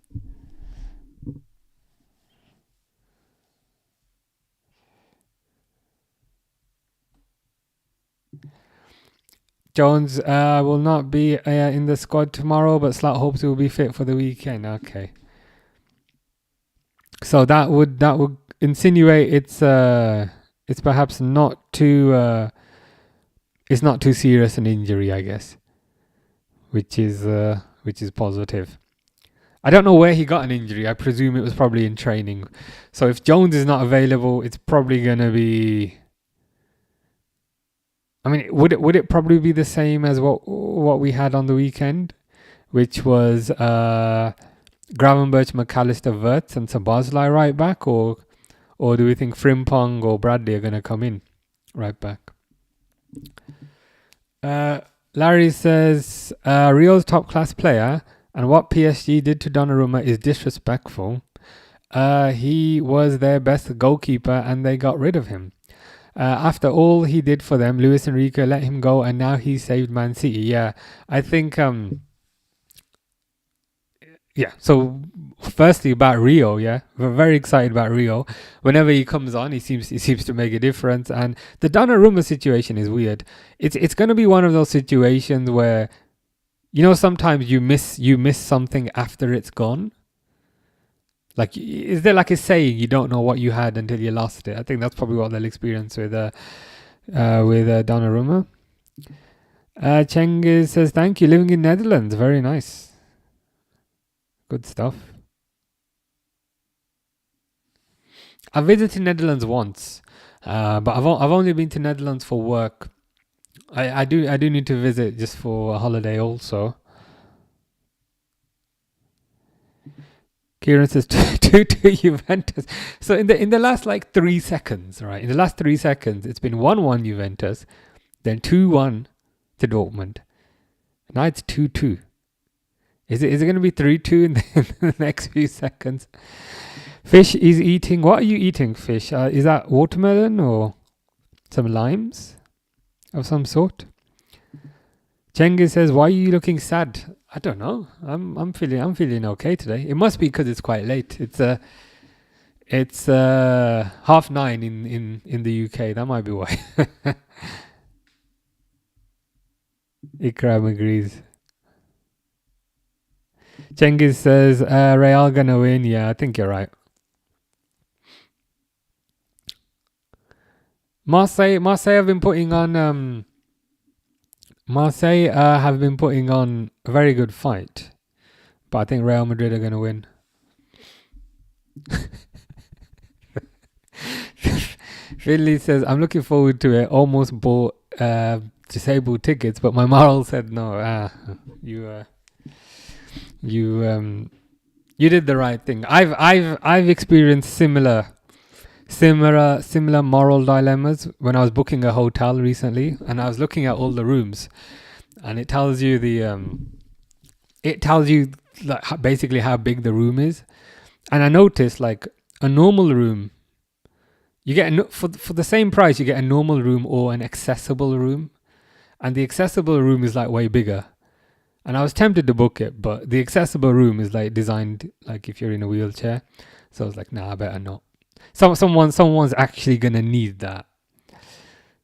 Jones will not be in the squad tomorrow, but Slat hopes he will be fit for the weekend. Okay. So that would insinuate it's perhaps not too it's not too serious an injury, I guess, which is positive. I don't know where he got an injury. I presume it was probably in training. So if Jones is not available, it's probably gonna be. I mean, would it probably be the same as what we had on the weekend, which was Gravenberch, McAllister, Wirtz, and Szoboszlai right back, or do we think Frimpong or Bradley are going to come in right back? Larry says, Real's top class player, and what PSG did to Donnarumma is disrespectful. He was their best goalkeeper and they got rid of him. After all he did for them, Luis Enrique let him go and now he saved Man City. Yeah, I think... yeah, so firstly about Rio, yeah, we're very excited about Rio. Whenever he comes on, he seems to make a difference. And the Donnarumma situation is weird. It's going to be one of those situations where, you know, sometimes you miss something after it's gone. Like, is there like a saying, you don't know what you had until you lost it? I think that's probably what they'll experience with Donnarumma. Cengiz says, thank you, living in Netherlands, very nice. Good stuff. I visited Netherlands once, but I've only been to Netherlands for work. I do need to visit just for a holiday also. Kieran says 2-2 Juventus. So in the last like 3 seconds, right? In the last 3 seconds, it's been 1-1 Juventus, then 2-1 to Dortmund. Now it's 2-2. Is it going to be 3-2 in the next few seconds? Fish is eating. What are you eating, Fish? Is that watermelon or some limes of some sort? Cengiz says, "Why are you looking sad?" I don't know. I'm feeling okay today. It must be because it's quite late. It's 9:30 in the UK. That might be why. Ikram agrees. Cengiz says, Real gonna win. Yeah, I think you're right. Marseille have been putting on have been putting on a very good fight, but I think Real Madrid are gonna win. Finley says, "I'm looking forward to it. Almost bought disabled tickets, but my moral said no. You did the right thing. I've experienced similar moral dilemmas when I was booking a hotel recently, and I was looking at all the rooms, and it tells you like basically how big the room is, and I noticed like a normal room, you get for the same price you get a normal room or an accessible room, and the accessible room is like way bigger. And I was tempted to book it, but the accessible room is like designed like if you're in a wheelchair. So I was like, nah, I better not. Someone's actually gonna need that.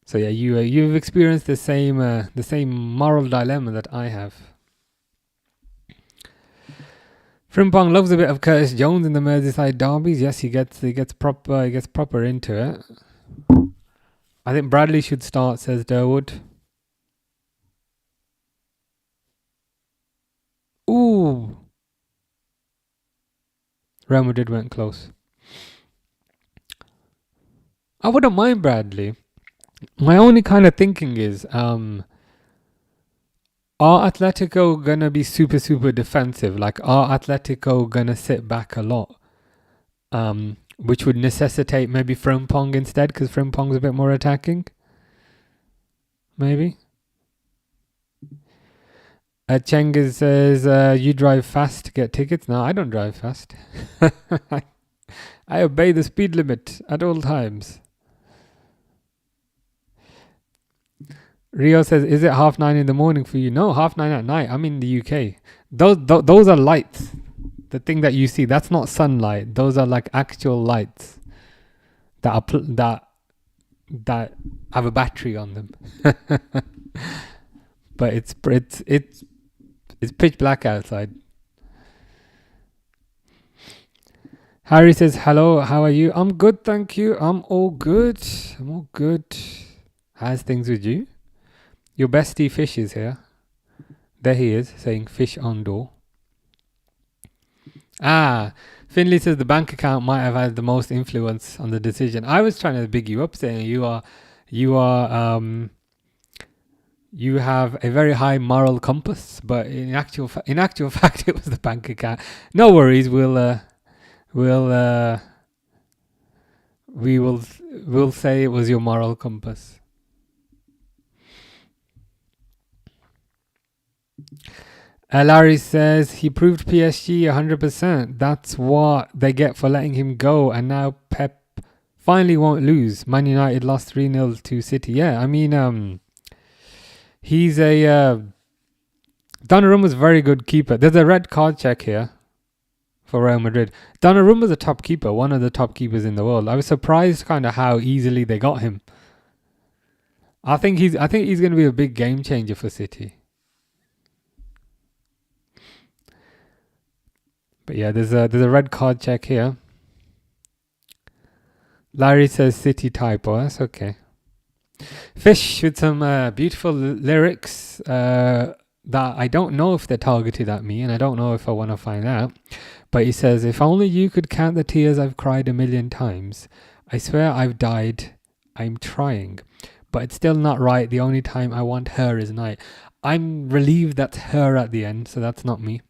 So yeah, you've experienced the same moral dilemma that I have. Frimpong loves a bit of Curtis Jones in the Merseyside derbies. Yes, he gets proper into it. I think Bradley should start, says Durwood. Ooh. Real Madrid went close. I wouldn't mind Bradley. My only kind of thinking is, are Atletico gonna be super defensive? Like, are Atletico gonna sit back a lot? Which would necessitate maybe Frimpong instead, because Frimpong's a bit more attacking. Maybe. Cengiz says, you drive fast to get tickets? No, I don't drive fast. I obey the speed limit at all times. Rio says, is it 9:30 in the morning for you? No, 9:30 at night. I'm in the UK. Those are lights. The thing that you see, that's not sunlight. Those are like actual lights that have a battery on them. But it's pitch black outside. Harry says, hello, how are you? I'm good, thank you. I'm all good. How's things with you? Your bestie Fish is here. There he is, saying fish on door. Finley says the bank account might have had the most influence on the decision. I was trying to big you up, saying you have a very high moral compass, but in actual fact, it was the bank account. No worries, we'll say it was your moral compass. Larry says he proved PSG 100%. That's what they get for letting him go, and now Pep finally won't lose. Man United lost 3-0 to City. Yeah, I mean, he's a Donnarumma's a very good keeper. There's a red card check here for Real Madrid. Donnarumma's a top keeper, one of the top keepers in the world. I was surprised kind of how easily they got him. I think he's going to be a big game changer for City. But yeah, there's a red card check here. Larry says City typo. That's okay. Fish with some beautiful lyrics that I don't know if they're targeted at me, and I don't know if I want to find out. But he says, if only you could count the tears I've cried 1,000,000 times. I swear I've died. I'm trying. But it's still not right. The only time I want her is night. I'm relieved that's her at the end, so that's not me.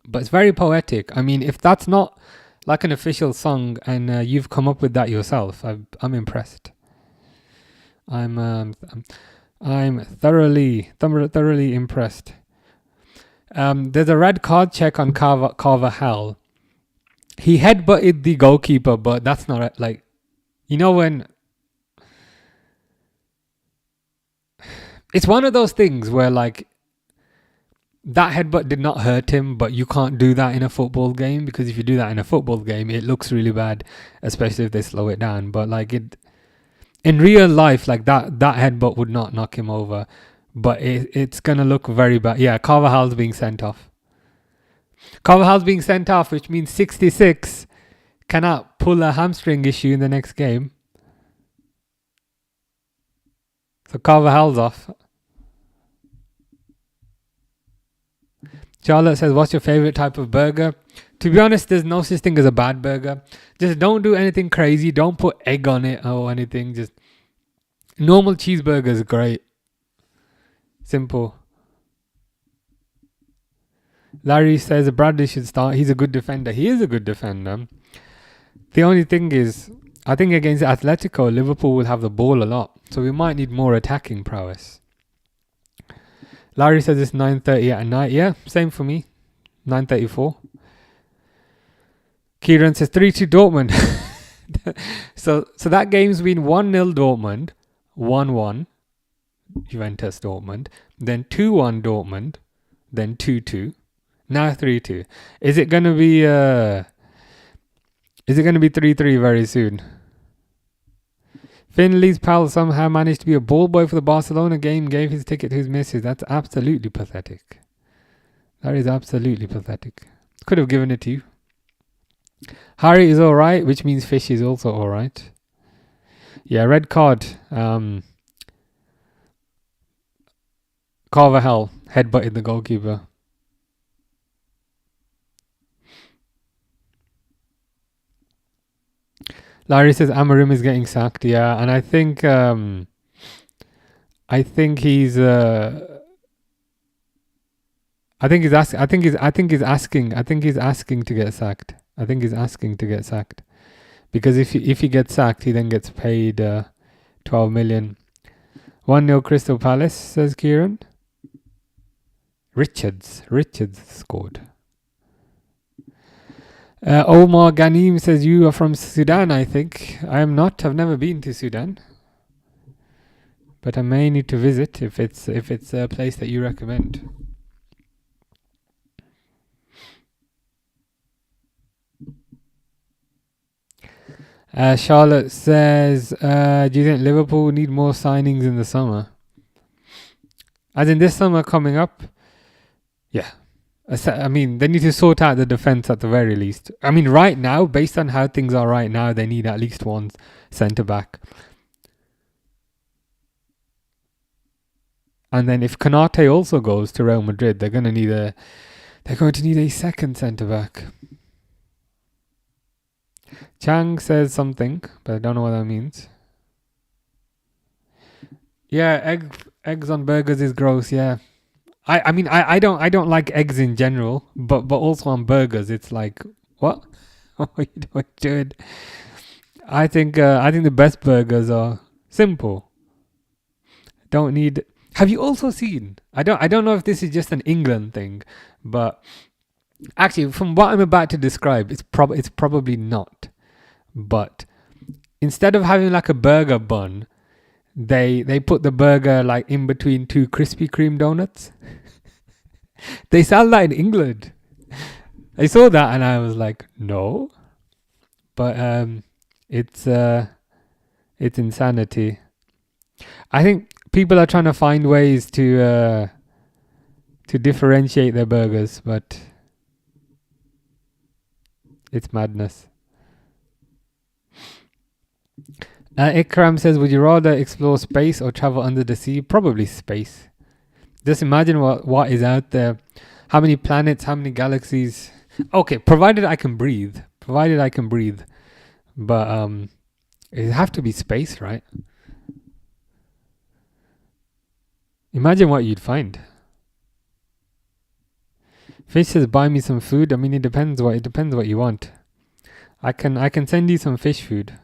but it's very poetic. I mean, if that's not like an official song and you've come up with that yourself, I'm impressed. I'm thoroughly impressed. There's a red card check on Carvajal. He headbutted the goalkeeper, but that's not like, you know, when it's one of those things where like that headbutt did not hurt him, but you can't do that in a football game, because if you do that in a football game, it looks really bad, especially if they slow it down. But like it in real life, like that headbutt would not knock him over, but it's gonna look very bad. Yeah, Carvajal's being sent off. Which means 66 cannot pull a hamstring issue in the next game. So Carvajal's off. Charlotte says, what's your favorite type of burger? To be honest, there's no such thing as a bad burger. Just don't do anything crazy. Don't put egg on it or anything. Just normal cheeseburger is great. Simple. Larry says Bradley should start. He's a good defender. He is a good defender. The only thing is, I think against Atletico, Liverpool will have the ball a lot. So we might need more attacking prowess. Larry says it's 9:30 at night. Yeah, same for me. 9:34. Kieran says 3-2 Dortmund. so that game's been 1-0 Dortmund, 1-1 Juventus Dortmund, then 2-1 Dortmund, then 2-2, now 3-2. Is it gonna be 3-3 very soon? Finley's pal somehow managed to be a ball boy for the Barcelona game, gave his ticket to his missus. That's absolutely pathetic. That is absolutely pathetic. Could have given it to you. Harry is alright, which means Fish is also alright. Yeah, red card. Carvajal headbutted the goalkeeper. Larry says Amorim is getting sacked. Yeah, and I think he's asking to get sacked. I think he's asking to get sacked, because if he gets sacked, he then gets paid 12 million. 1-0 Crystal Palace, says Kieran. Richards scored. Omar Ghanim says you are from Sudan. I think I am not. I've never been to Sudan, but I may need to visit if it's a place that you recommend. Charlotte says, do you think Liverpool need more signings in the summer? As in this summer coming up? Yeah. I mean, they need to sort out the defence at the very least. I mean, right now, based on how things are right now, they need at least one centre-back. And then if Konate also goes to Real Madrid, they're going to need a second centre-back. Chang says something, but I don't know what that means. Yeah, eggs on burgers is gross. Yeah, I mean I don't like eggs in general, but also on burgers, it's like, what? What are you doing? I think the best burgers are simple. Don't need. Have you also seen? I don't know if this is just an England thing, but actually, from what I'm about to describe, it's probably not. But instead of having like a burger bun, they put the burger like in between two Krispy Kreme donuts. They sell that in England. I saw that and I was like, no. But it's insanity. I think people are trying to find ways to differentiate their burgers, but it's madness. Ikram says, would you rather explore space or travel under the sea? Probably space. Just imagine what is out there. How many planets, how many galaxies. Okay, provided I can breathe. But it have to be space, right? Imagine what you'd find. Fish says, buy me some food. I mean, it depends what you want. I can send you some fish food.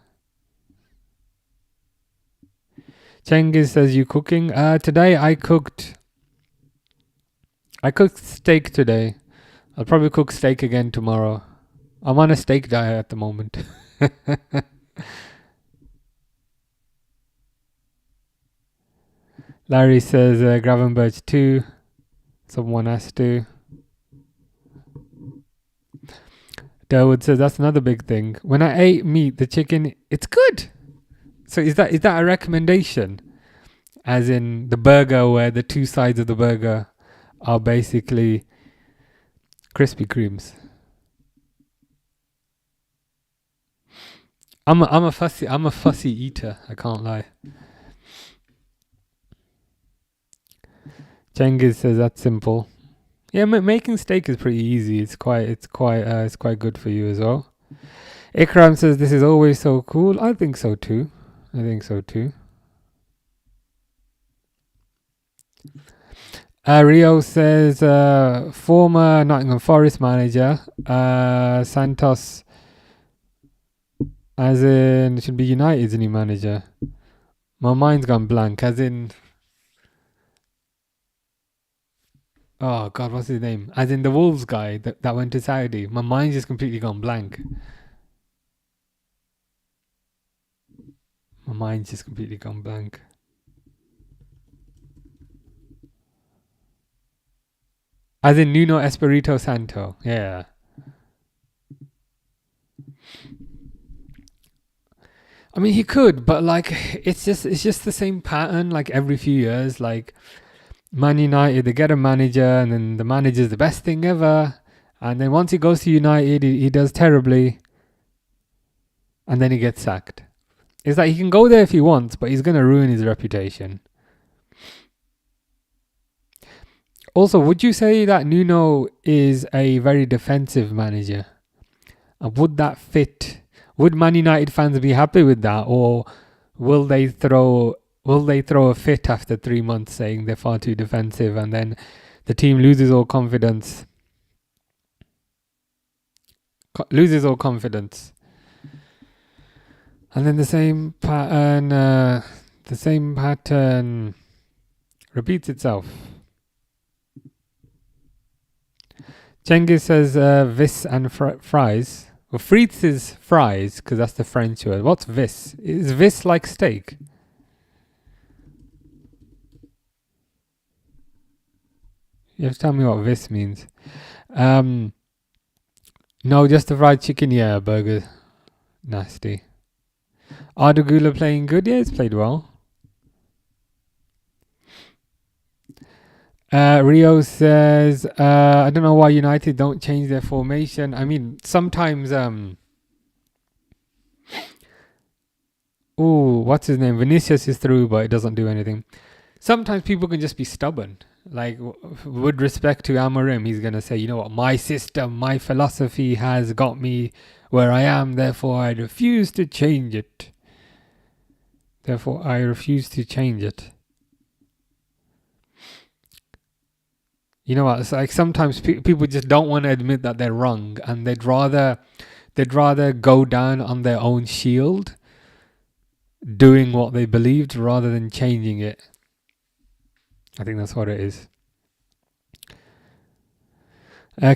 Cengiz says, you cooking? Today I cooked steak today. I'll probably cook steak again tomorrow. I'm on a steak diet at the moment. Larry says, Gravenberch 2. Someone has to. Dawood says, that's another big thing. When I ate meat, the chicken, it's good. So is that a recommendation? As in the burger where the two sides of the burger are basically Krispy Kremes. I'm a fussy eater, I can't lie. Cengiz says that's simple. Yeah, making steak is pretty easy. It's quite good for you as well. Ikram says this is always so cool. I think so too. Rio says former Nottingham Forest manager Santos, as in should be United's new manager. My mind's gone blank. As in, oh God, what's his name? As in the Wolves guy that went to Saudi. My mind's just completely gone blank. As in Nuno Espirito Santo. Yeah. I mean, he could, but like, it's just the same pattern. Like every few years, like Man United, they get a manager, and then the manager's the best thing ever, and then once he goes to United, he does terribly, and then he gets sacked. It's like he can go there if he wants, but he's gonna ruin his reputation. Also, would you say that Nuno is a very defensive manager? And would that fit? Would Man United fans be happy with that, or will they throw a fit after 3 months saying they're far too defensive, and then the team loses all confidence? And then the same pattern repeats itself. Cengiz says vis and fries. Well, frites is fries because that's the French word. What's vis? Is vis like steak? You have to tell me what vis means. No, just the fried chicken. Yeah, burger. Nasty. Ardagula playing good? Yeah, it's played well. Rio says, I don't know why United don't change their formation. I mean, sometimes, what's his name? Vinicius is through, but it doesn't do anything. Sometimes people can just be stubborn. Like, with respect to Amorim, he's going to say, you know what, my system, my philosophy has got me where I am, therefore I refuse to change it. You know what? It's like sometimes people just don't want to admit that they're wrong, and they'd rather go down on their own shield, doing what they believed rather than changing it. I think that's what it is.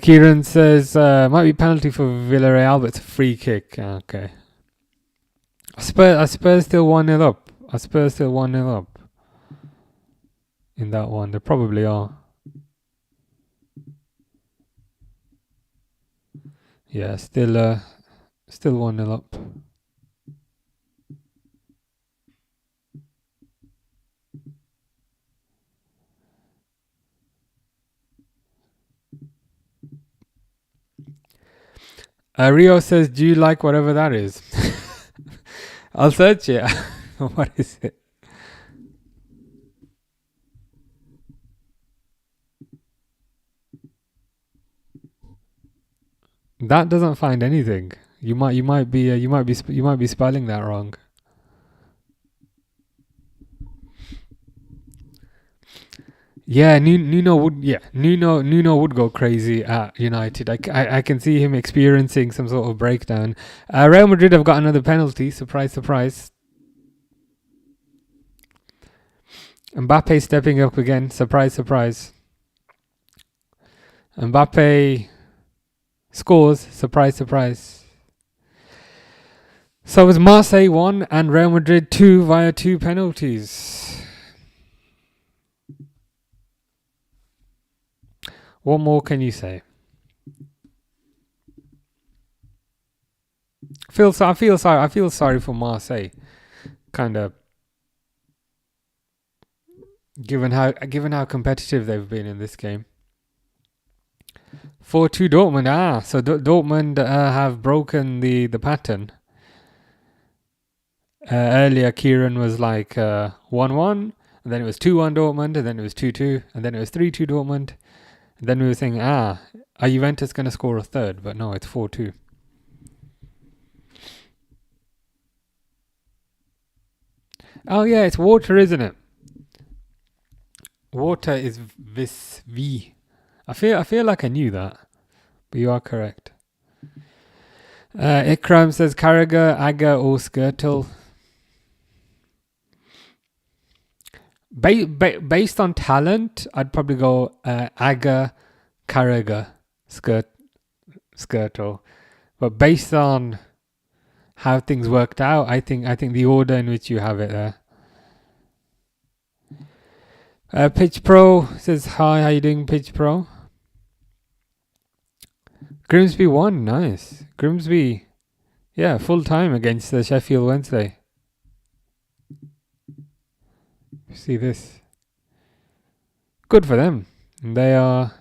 Kieran says might be penalty for Villarreal, but it's a free kick. Okay. Spurs still 1-0 up. In that one, they probably are. Yeah, still 1-0 up. Rio says, do you like whatever that is? I'll search it. What is it? That doesn't find anything. You might be spelling that wrong. Yeah, Nuno would go crazy at United. I can see him experiencing some sort of breakdown. Real Madrid have got another penalty. Surprise, surprise. Mbappe stepping up again. Surprise, surprise. Mbappe scores. Surprise, surprise. So it was Marseille 1 and Real Madrid 2 via 2 penalties. What more can you say? I feel sorry for Marseille. Kind of given how competitive they've been in this game. 4-2 Dortmund. So Dortmund have broken the pattern. Earlier, Kieran was like 1-1, and then it was 2-1 Dortmund, and then it was 2-2, and then it was 3-2 Dortmund. And then we were saying, are Juventus going to score a third? But no, it's 4-2. Oh yeah, it's water, isn't it? Water is this V. I feel like I knew that, but you are correct. Ikram says Carragher, Aga, or Skirtle. Based on talent, I'd probably go Aga, Carragher, Skirtle. But based on how things worked out, I think the order in which you have it there. Pitch Pro says hi. How you doing, Pitch Pro? Grimsby won. Nice. Grimsby, yeah, full time against the Sheffield Wednesday. See this. Good for them. They are.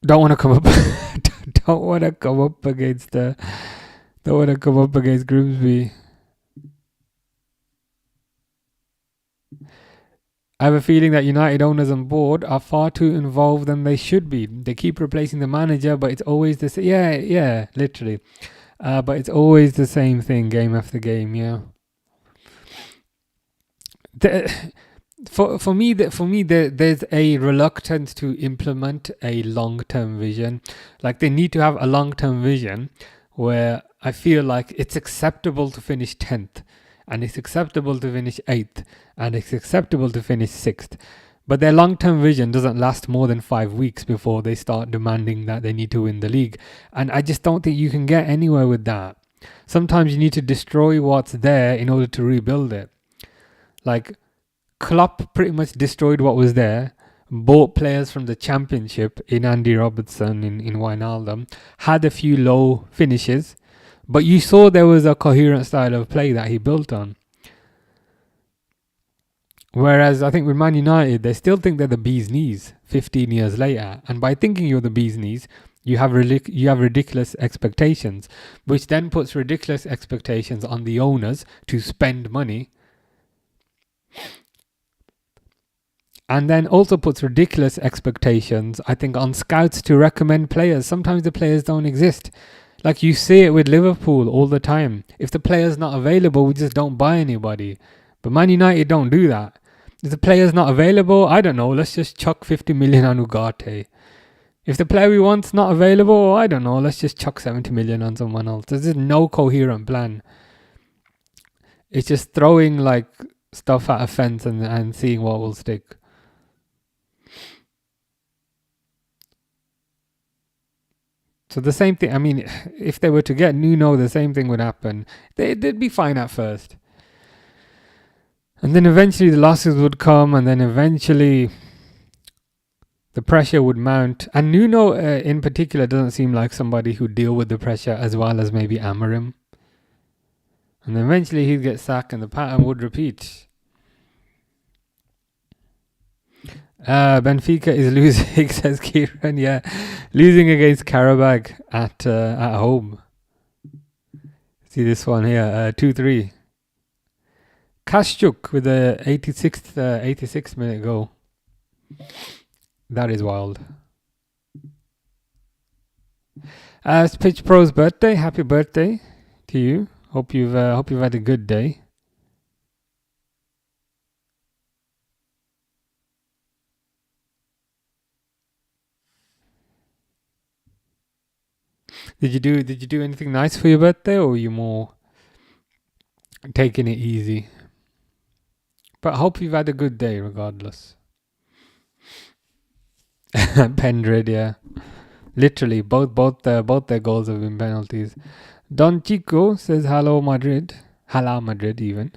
Don't want to come up. Don't want to come up against. Don't want to come up against Grimsby. I have a feeling that United owners on board are far too involved than they should be. They keep replacing the manager, but it's always the same. Yeah, literally. But it's always the same thing, game after game. Yeah. For me, there's a reluctance to implement a long-term vision. Like they need to have a long-term vision where I feel like it's acceptable to finish 10th. And it's acceptable to finish 8th, and it's acceptable to finish 6th. But their long-term vision doesn't last more than 5 weeks before they start demanding that they need to win the league. And I just don't think you can get anywhere with that. Sometimes you need to destroy what's there in order to rebuild it. Like, Klopp pretty much destroyed what was there, bought players from the Championship in Andy Robertson, in Wijnaldum, had a few low finishes, but you saw there was a coherent style of play that he built on. Whereas I think with Man United, they still think they're the bee's knees 15 years later. And by thinking you're the bee's knees, you have ridiculous expectations, which then puts ridiculous expectations on the owners to spend money. And then also puts ridiculous expectations, I think, on scouts to recommend players. Sometimes the players don't exist. Like you see it with Liverpool all the time. If the player's not available, we just don't buy anybody. But Man United don't do that. If the player's not available, I don't know, let's just chuck 50 million on Ugarte. If the player we want's not available, I don't know, let's just chuck 70 million on someone else. There's just no coherent plan. It's just throwing like stuff at a fence and seeing what will stick. So the same thing, I mean, if they were to get Nuno, the same thing would happen. They'd be fine at first. And then eventually the losses would come, and then eventually the pressure would mount. And Nuno in particular doesn't seem like somebody who'd deal with the pressure as well as maybe Amorim. And then eventually he'd get sacked and the pattern would repeat. Benfica is losing, says Kieran. Yeah, losing against Karabakh at home. See this one here, 2-3. Kashchuk with the 86th minute goal. That is wild. It's Pitch Pro's birthday. Happy birthday to you. Hope you've had a good day. Did you do anything nice for your birthday, or were you more taking it easy? But I hope you've had a good day regardless. Pendred, yeah. Literally, both their goals have been penalties. Don Chico says hello Madrid. Hala Madrid even.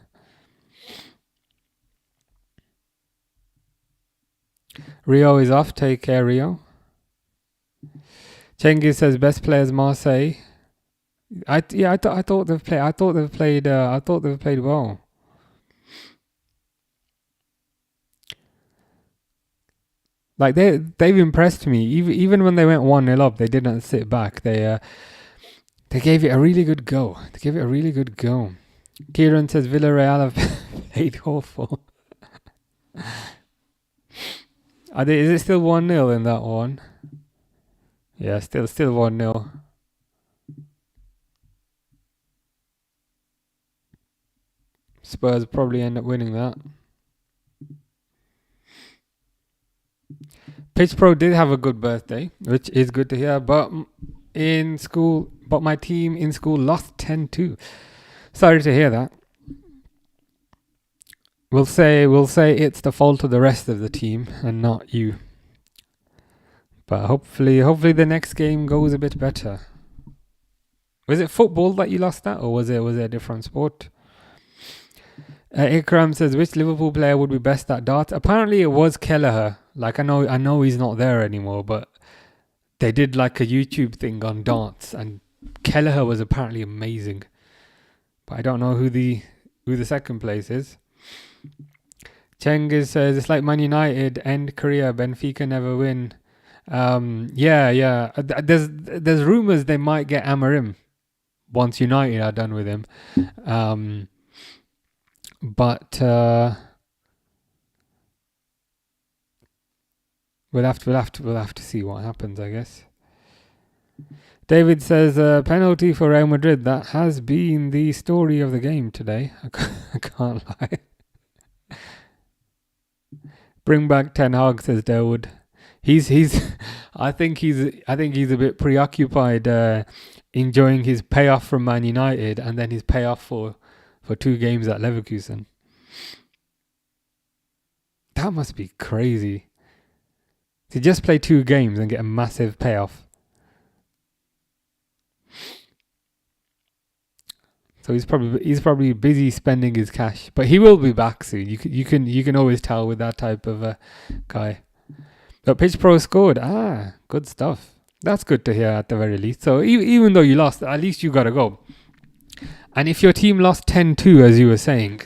Rio is off. Take care, Rio. Cengiz says best players Marseille. I thought they've played well. Like they've impressed me. Even when they went 1-0 up, they didn't sit back. They gave it a really good go. Kieran says Villarreal have played awful. Is it still 1-0 in that one? Yeah, still 1-0. Spurs probably end up winning that. Pitch Pro did have a good birthday, which is good to hear. But my team in school lost 10-2. Sorry to hear that. We'll say it's the fault of the rest of the team and not you. But hopefully the next game goes a bit better. Was it football that you lost at, or was it a different sport? Ikram says which Liverpool player would be best at darts? Apparently it was Kelleher. Like I know he's not there anymore, but they did like a YouTube thing on darts, and Kelleher was apparently amazing. But I don't know who the second place is. Cengiz says it's like Man United end career, Benfica never win. Yeah. There's rumours they might get Amorim once United are done with him. But we'll have to see what happens, I guess. David says penalty for Real Madrid. That has been the story of the game today. I can't lie. Bring back Ten Hag, says Dawood. I think he's a bit preoccupied enjoying his payoff from Man United and then his payoff for 2 games at Leverkusen. That must be crazy. To just play 2 games and get a massive payoff. So he's probably busy spending his cash, but he will be back soon. You can always tell with that type of guy. But Pitch Pro scored. Good stuff. That's good to hear at the very least. So even though you lost, at least you got to go. And if your team lost 10-2, as you were saying,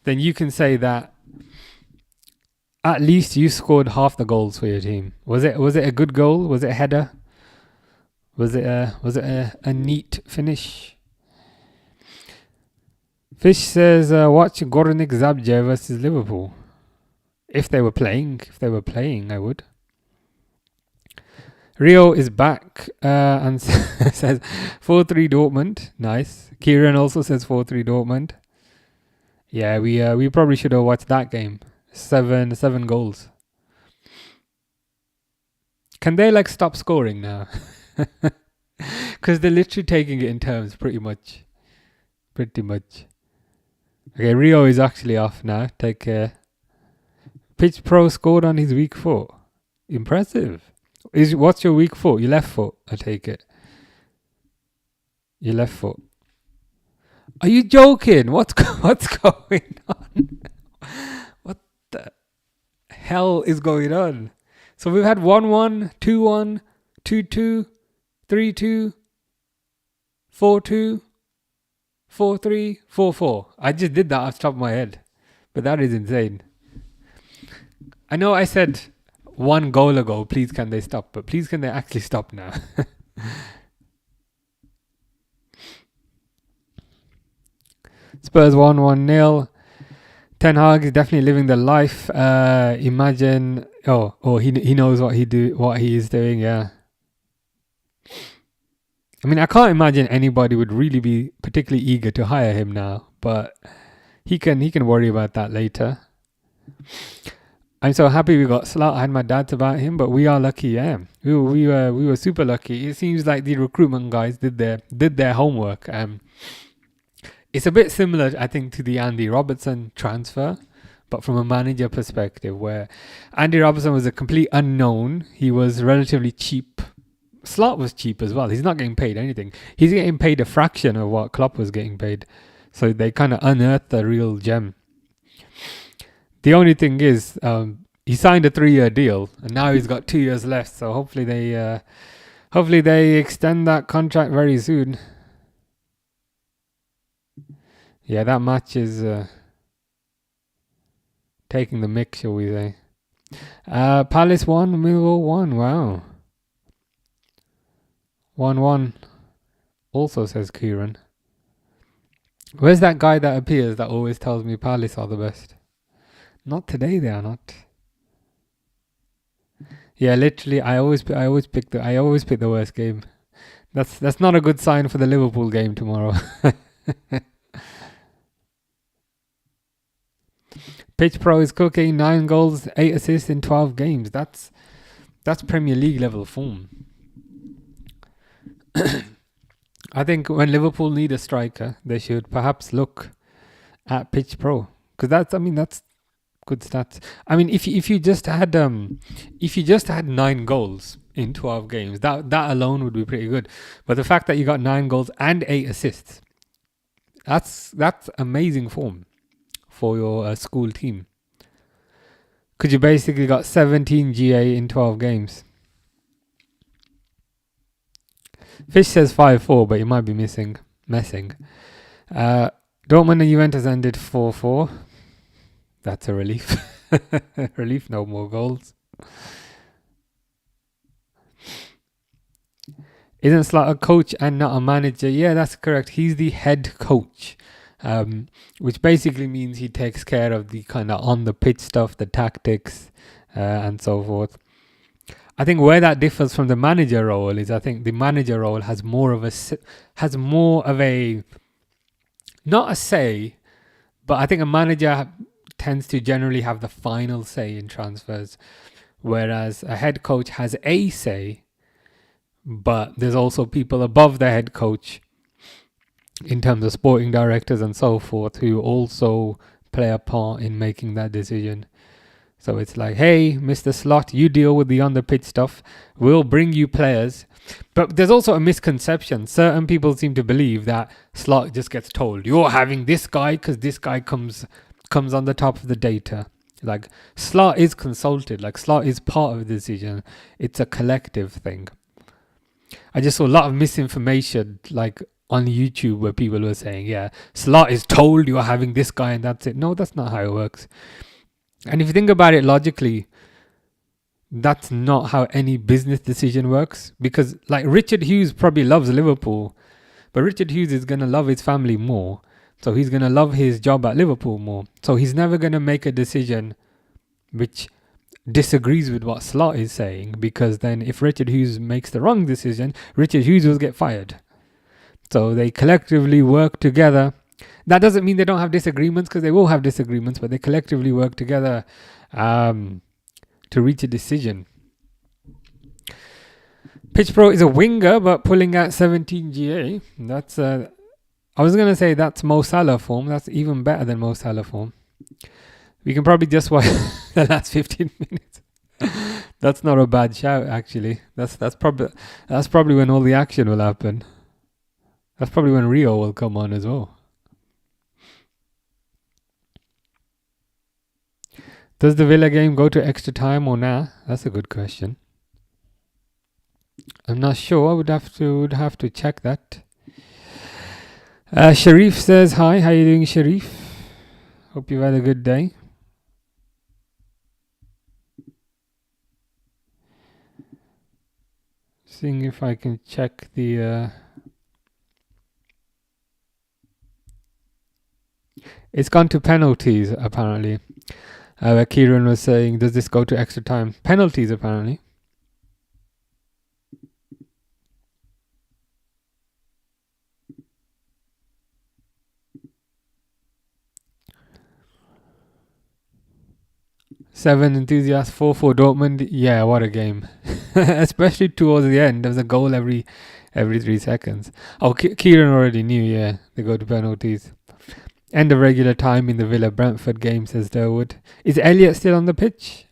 then you can say that at least you scored half the goals for your team. Was it a good goal? Was it a header? Was it a neat finish? Fish says, watch Gornik Zabje versus Liverpool. If they were playing, I would. Rio is back and says 4-3 Dortmund. Nice. Kieran also says 4-3 Dortmund. Yeah, we probably should have watched that game. 7 goals. Can they stop scoring now? Because they're literally taking it in terms pretty much. Okay, Rio is actually off now. Take care. Pitch Pro scored on his weak foot. Impressive. What's your weak foot? Your left foot, I take it. Your left foot. Are you joking? What's going on? What the hell is going on? So we've had 1-1, 2-1, 2-2, 3-2, 4-2, 4-3, 4-4. I just did that off the top of my head. But that is insane. I know I said 1 goal ago, please can they stop? But please can they actually stop now? Spurs 1-1-0. Ten Hag is definitely living the life. Imagine. He knows what he is doing. Yeah. I mean, I can't imagine anybody would really be particularly eager to hire him now, but he can worry about that later. I'm so happy we got Slot. I had my doubts about him, but we are lucky. Yeah, we were super lucky. It seems like the recruitment guys did their homework. It's a bit similar, I think, to the Andy Robertson transfer, but from a manager perspective, where Andy Robertson was a complete unknown. He was relatively cheap. Slot was cheap as well. He's not getting paid anything. He's getting paid a fraction of what Klopp was getting paid. So they kind of unearthed a real gem. The only thing is, he signed a 3-year deal, and now he's got 2 years left. So hopefully they extend that contract very soon. Yeah, that match is taking the mick, shall we say? Palace 1, Millwall 1. Wow, 1-1. Also says Kieran. Where's that guy that appears that always tells me Palace are the best? Not today, they are not. Yeah, literally, I always pick the worst game. That's not a good sign for the Liverpool game tomorrow. Pitch Pro is cooking 9 goals, 8 assists in 12 games. That's Premier League level form. I think when Liverpool need a striker, they should perhaps look at Pitch Pro, because that's good stats. I mean, if you just had 9 goals in 12 games, that alone would be pretty good. But the fact that you got 9 goals and 8 assists, that's amazing form for your school team. Because you basically got 17 GA in 12 games. Fish says 5-4, but you might be messing. Dortmund and Juventus ended 4-4. That's a relief. Relief, no more goals. Isn't Slot a coach and not a manager? Yeah, that's correct. He's the head coach, which basically means he takes care of the kind of on the pitch stuff, the tactics, and so forth. I think where that differs from the manager role is, I think the manager role has more of a not a say, but I think a manager tends to generally have the final say in transfers, whereas a head coach has a say, but there's also people above the head coach in terms of sporting directors and so forth who also play a part in making that decision. So it's like, hey, Mr. Slot, you deal with the on-the-pitch stuff. We'll bring you players. But there's also a misconception. Certain people seem to believe that Slot just gets told, you're having this guy because this guy comes on the top of the data. Like, Slot is consulted. Like, Slot is part of the decision. It's a collective thing. I just saw a lot of misinformation, like, on YouTube where people were saying, yeah, Slot is told you're having this guy and that's it. No, that's not how it works. And if you think about it logically, that's not how any business decision works. Because like Richard Hughes probably loves Liverpool, but Richard Hughes is going to love his family more. So he's going to love his job at Liverpool more. So he's never going to make a decision which disagrees with what Slot is saying. Because then if Richard Hughes makes the wrong decision, Richard Hughes will get fired. So they collectively work together. That doesn't mean they don't have disagreements, because they will have disagreements, but they collectively work together to reach a decision. Pitch Pro is a winger, but pulling out 17 GA. That's I was going to say that's Mo Salah form. That's even better than Mo Salah form. We can probably just watch the last 15 minutes. That's not a bad shout, actually. That's probably when all the action will happen. That's probably when Rio will come on as well. Does the Villa game go to extra time or nah? That's a good question. I'm not sure. I would have to check that. Sharif says hi. How you doing, Sharif? Hope you've had a good day. Seeing if I can check the. It's gone to penalties apparently. Where Kieran was saying, does this go to extra time? Penalties, apparently. 7 enthusiasts, 4-4 Dortmund. Yeah, what a game. Especially towards the end. There was a goal every 3 seconds. Oh, Kieran already knew, yeah. They go to penalties. End of regular time in the Villa-Brentford game, says Durwood. Is Elliott still on the pitch?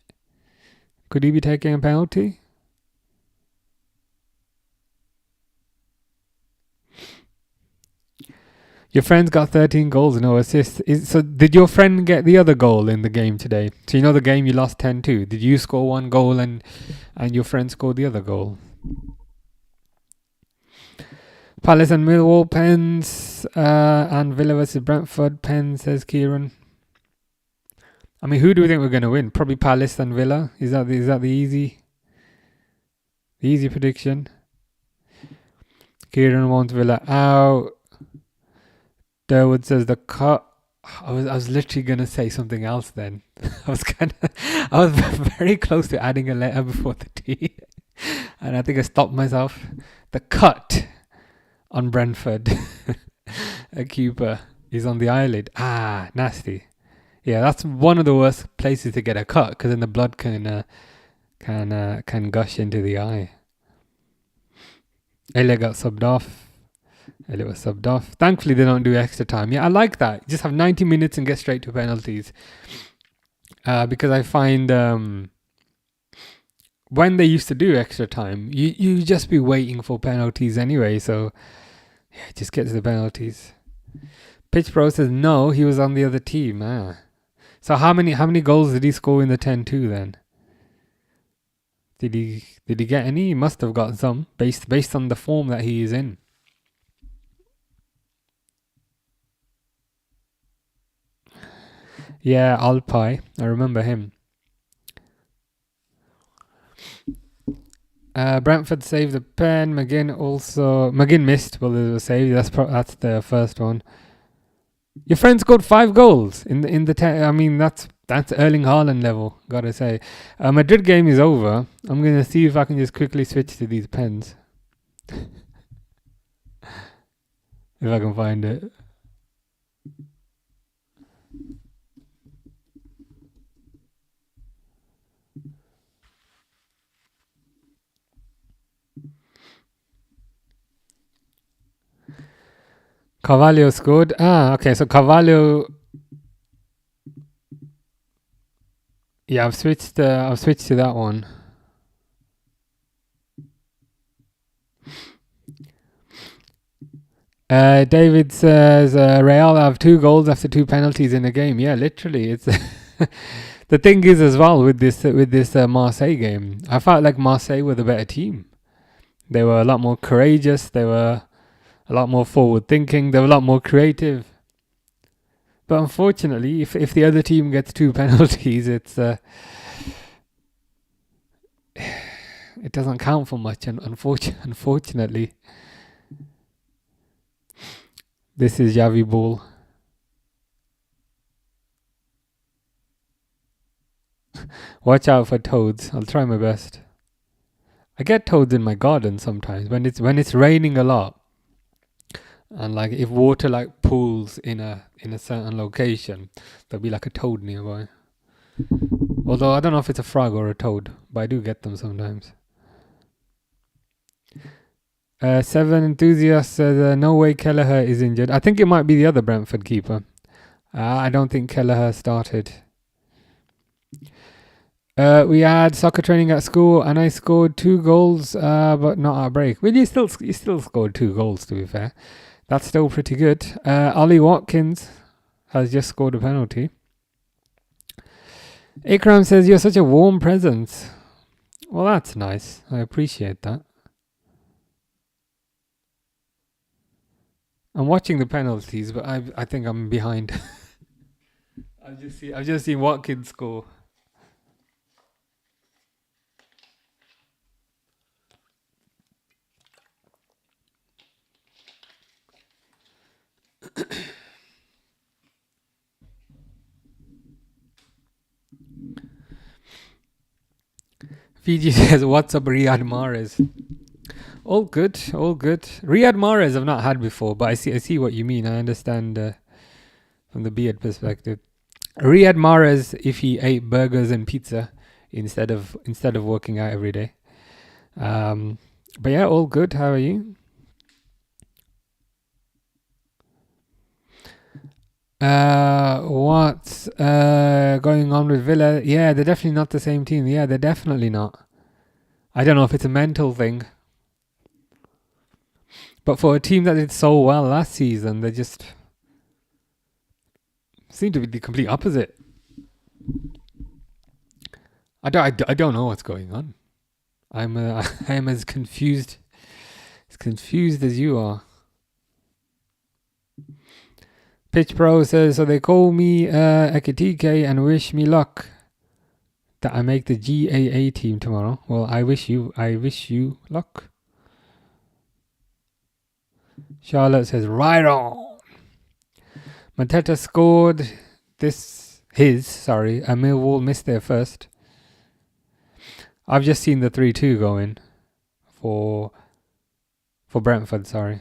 Could he be taking a penalty? Your friend's got 13 goals, no assists. So did your friend get the other goal in the game today? So you know the game you lost 10-2. Did you score one goal and your friend scored the other goal? Palace and Millwall pens, and Villa versus Brentford pens, says Kieran. I mean, who do we think we're going to win? Probably Palace and Villa. Is that the easy prediction? Kieran wants Villa out. Durwood says the cut. I was literally gonna say something else then. I was very close to adding a letter before the T, and I think I stopped myself. The cut on Brentford. A keeper is on the eyelid. Ah, nasty. Yeah, that's one of the worst places to get a cut because then the blood can gush into the eye. Elliot got subbed off. Elliot was subbed off. Thankfully, they don't do extra time. Yeah, I like that. Just have 90 minutes and get straight to penalties. Because I find when they used to do extra time, you just be waiting for penalties anyway. So, yeah, just get to the penalties. Pitch Pro says no, he was on the other team. So how many goals did he score in the 10-2 then? Did he get any? He must have got some based on the form that he is in. Yeah, Alpai. I remember him. Brentford saved the pen. McGinn missed, but it was saved. That's the first one. Your friend scored 5 goals in the 10. I mean, that's Erling Haaland level. Gotta say, Madrid game is over. I'm gonna see if I can just quickly switch to these pens. If I can find it. Carvalho scored. Okay. So Carvalho. Yeah, I've switched to that one. David says Real have 2 goals after 2 penalties in a game. Yeah, literally, it's the thing is as well with this Marseille game. I felt like Marseille were the better team. They were a lot more courageous. They were a lot more forward thinking. They were a lot more creative. But unfortunately, if the other team gets 2 penalties, it doesn't count for much. And unfortunately, this is Javi Ball. Watch out for toads. I'll try my best. I get toads in my garden sometimes when it's raining a lot, and like if water like pools in a certain location, there'll be like a toad nearby. Although I don't know if it's a frog or a toad, but I do get them sometimes. 7 enthusiasts says no way Kelleher is injured. I think it might be the other Brentford keeper. I don't think Kelleher started. We had soccer training at school, and I scored 2 goals, but not at break. Well, you still scored 2 goals, to be fair. That's still pretty good. Ollie Watkins has just scored a penalty. Ikram says, you're such a warm presence. Well, that's nice. I appreciate that. I'm watching the penalties, but I think I'm behind. I've just seen Watkins score. Fiji says, what's up, Riyad Mahrez? All good. Riyad Mahrez I've not had before, but I see what you mean. I understand from the beard perspective. Riyad Mahrez if he ate burgers and pizza instead of working out every day. But yeah, all good. How are you? What's going on with Villa? Yeah, they're definitely not the same team. Yeah, they're definitely not. I don't know if it's a mental thing. But for a team that did so well last season, they just seem to be the complete opposite. I don't know what's going on. I'm as confused as you are. Pitch Pro says, so they call me Ekitike and wish me luck that I make the GAA team tomorrow. Well, I wish you luck. Charlotte says, right on. Mateta scored Millwall missed their first. I've just seen the 3-2 go in for Brentford, sorry.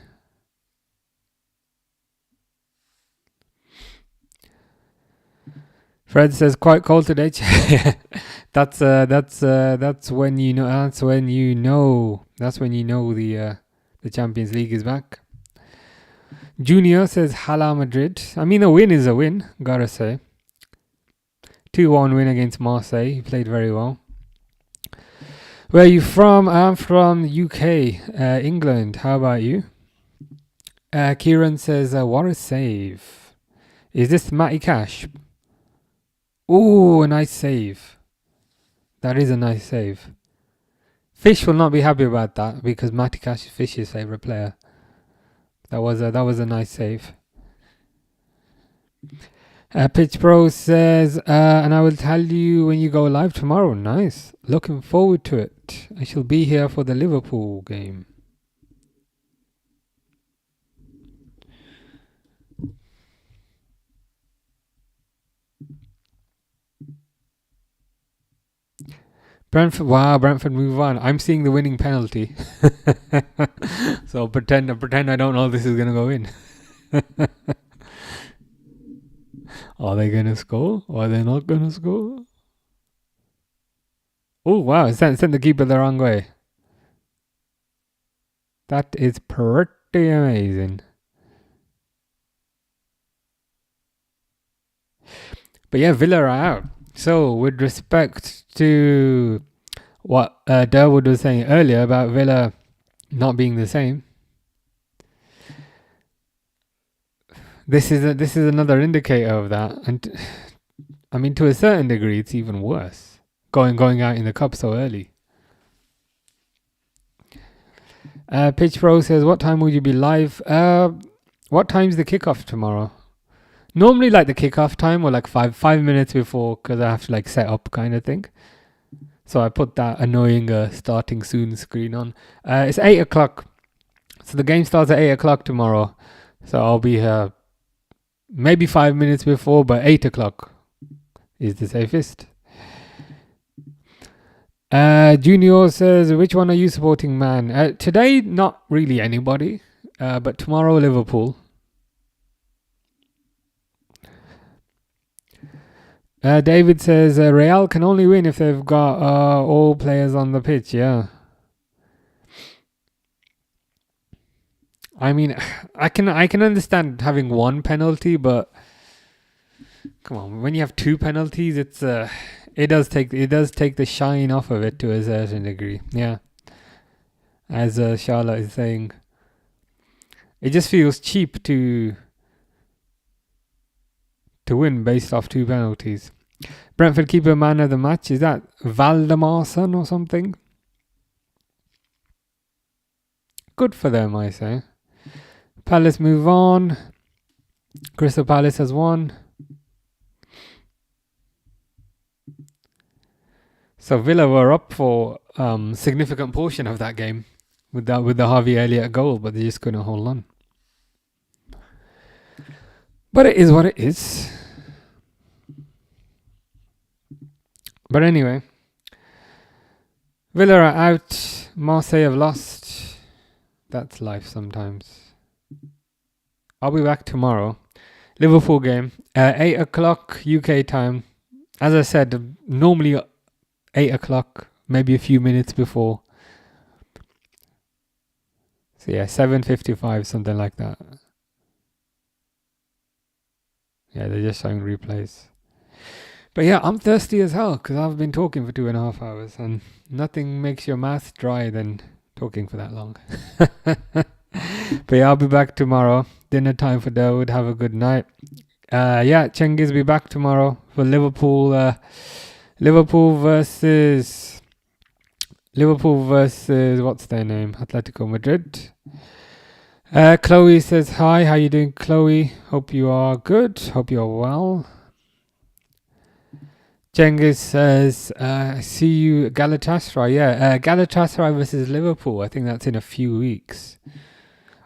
Fred says quite cold today. That's when you know the Champions League is back. Junior says Hala Madrid. I mean, a win is a win, gotta say. 2-1 win against Marseille. He played very well. Where are you from? I'm from UK, England. How about you? Kieran says, what a save. Is this Matty Cash? Ooh, a nice save. That is a nice save. Fish will not be happy about that because Matty Cash is Fish's favourite player. That was a nice save. Pitch Pro says, and I will tell you when you go live tomorrow. Nice. Looking forward to it. I shall be here for the Liverpool game. Brentford move on. I'm seeing the winning penalty. So pretend I don't know this is going to go in. Are they going to score? Or are they not going to score? Oh, wow. Sent the keeper the wrong way. That is pretty amazing. But yeah, Villa are out. So, with respect to what Durwood was saying earlier about Villa not being the same, this is another indicator of that. And I mean, to a certain degree, it's even worse going out in the cup so early. Pitch Pro says, what time will you be live? What time's the kickoff tomorrow? Normally like the kickoff time or like five minutes before because I have to like set up kind of thing. So I put that annoying starting soon screen on. It's 8 o'clock. So the game starts at 8 o'clock tomorrow. So I'll be here maybe 5 minutes before, but 8 o'clock is the safest. Junior says, which one are you supporting, man? Today, not really anybody. But tomorrow, Liverpool. David says Real can only win if they've got all players on the pitch. Yeah. I mean, I can understand having one penalty, but come on, when you have two penalties, it does take the shine off of it to a certain degree. Yeah. As Charlotte is saying, it just feels cheap to win based off two penalties. Brentford keeper man of the match, is that Valdemarson or something? Good for them, I say. Palace move on. Crystal Palace has won. So Villa were up for significant portion of that game with the Harvey Elliott goal, but they just couldn't hold on. But it is what it is. But anyway, Villa are out. Marseille have lost. That's life sometimes. I'll be back tomorrow. Liverpool game, 8 o'clock UK time. As I said, normally 8 o'clock, maybe a few minutes before. So yeah, 7:55, something like that. Yeah, they're just showing replays. But yeah, I'm thirsty as hell because I've been talking for 2.5 hours, and nothing makes your mouth dry than talking for that long. But yeah, I'll be back tomorrow. Dinner time for Dawood. Have a good night. Yeah, Cengiz be back tomorrow for Liverpool. Liverpool versus what's their name? Atletico Madrid. Chloe says hi. How you doing, Chloe? Hope you are good. Hope you're well. Cengiz says, see you Galatasaray. Yeah, Galatasaray versus Liverpool. I think that's in a few weeks.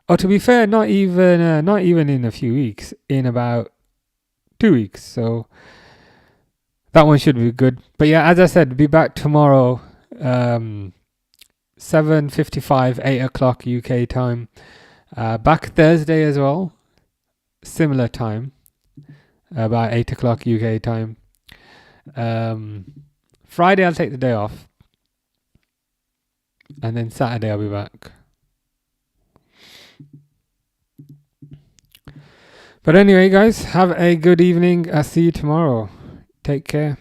Oh, to be fair, not even in a few weeks. In about 2 weeks. So that one should be good. But yeah, as I said, be back tomorrow, 7:55, 8 o'clock UK time. Back Thursday as well, similar time, about 8 o'clock UK time. Friday I'll take the day off, and then Saturday I'll be back. But anyway, guys, have a good evening. I'll see you tomorrow. Take care.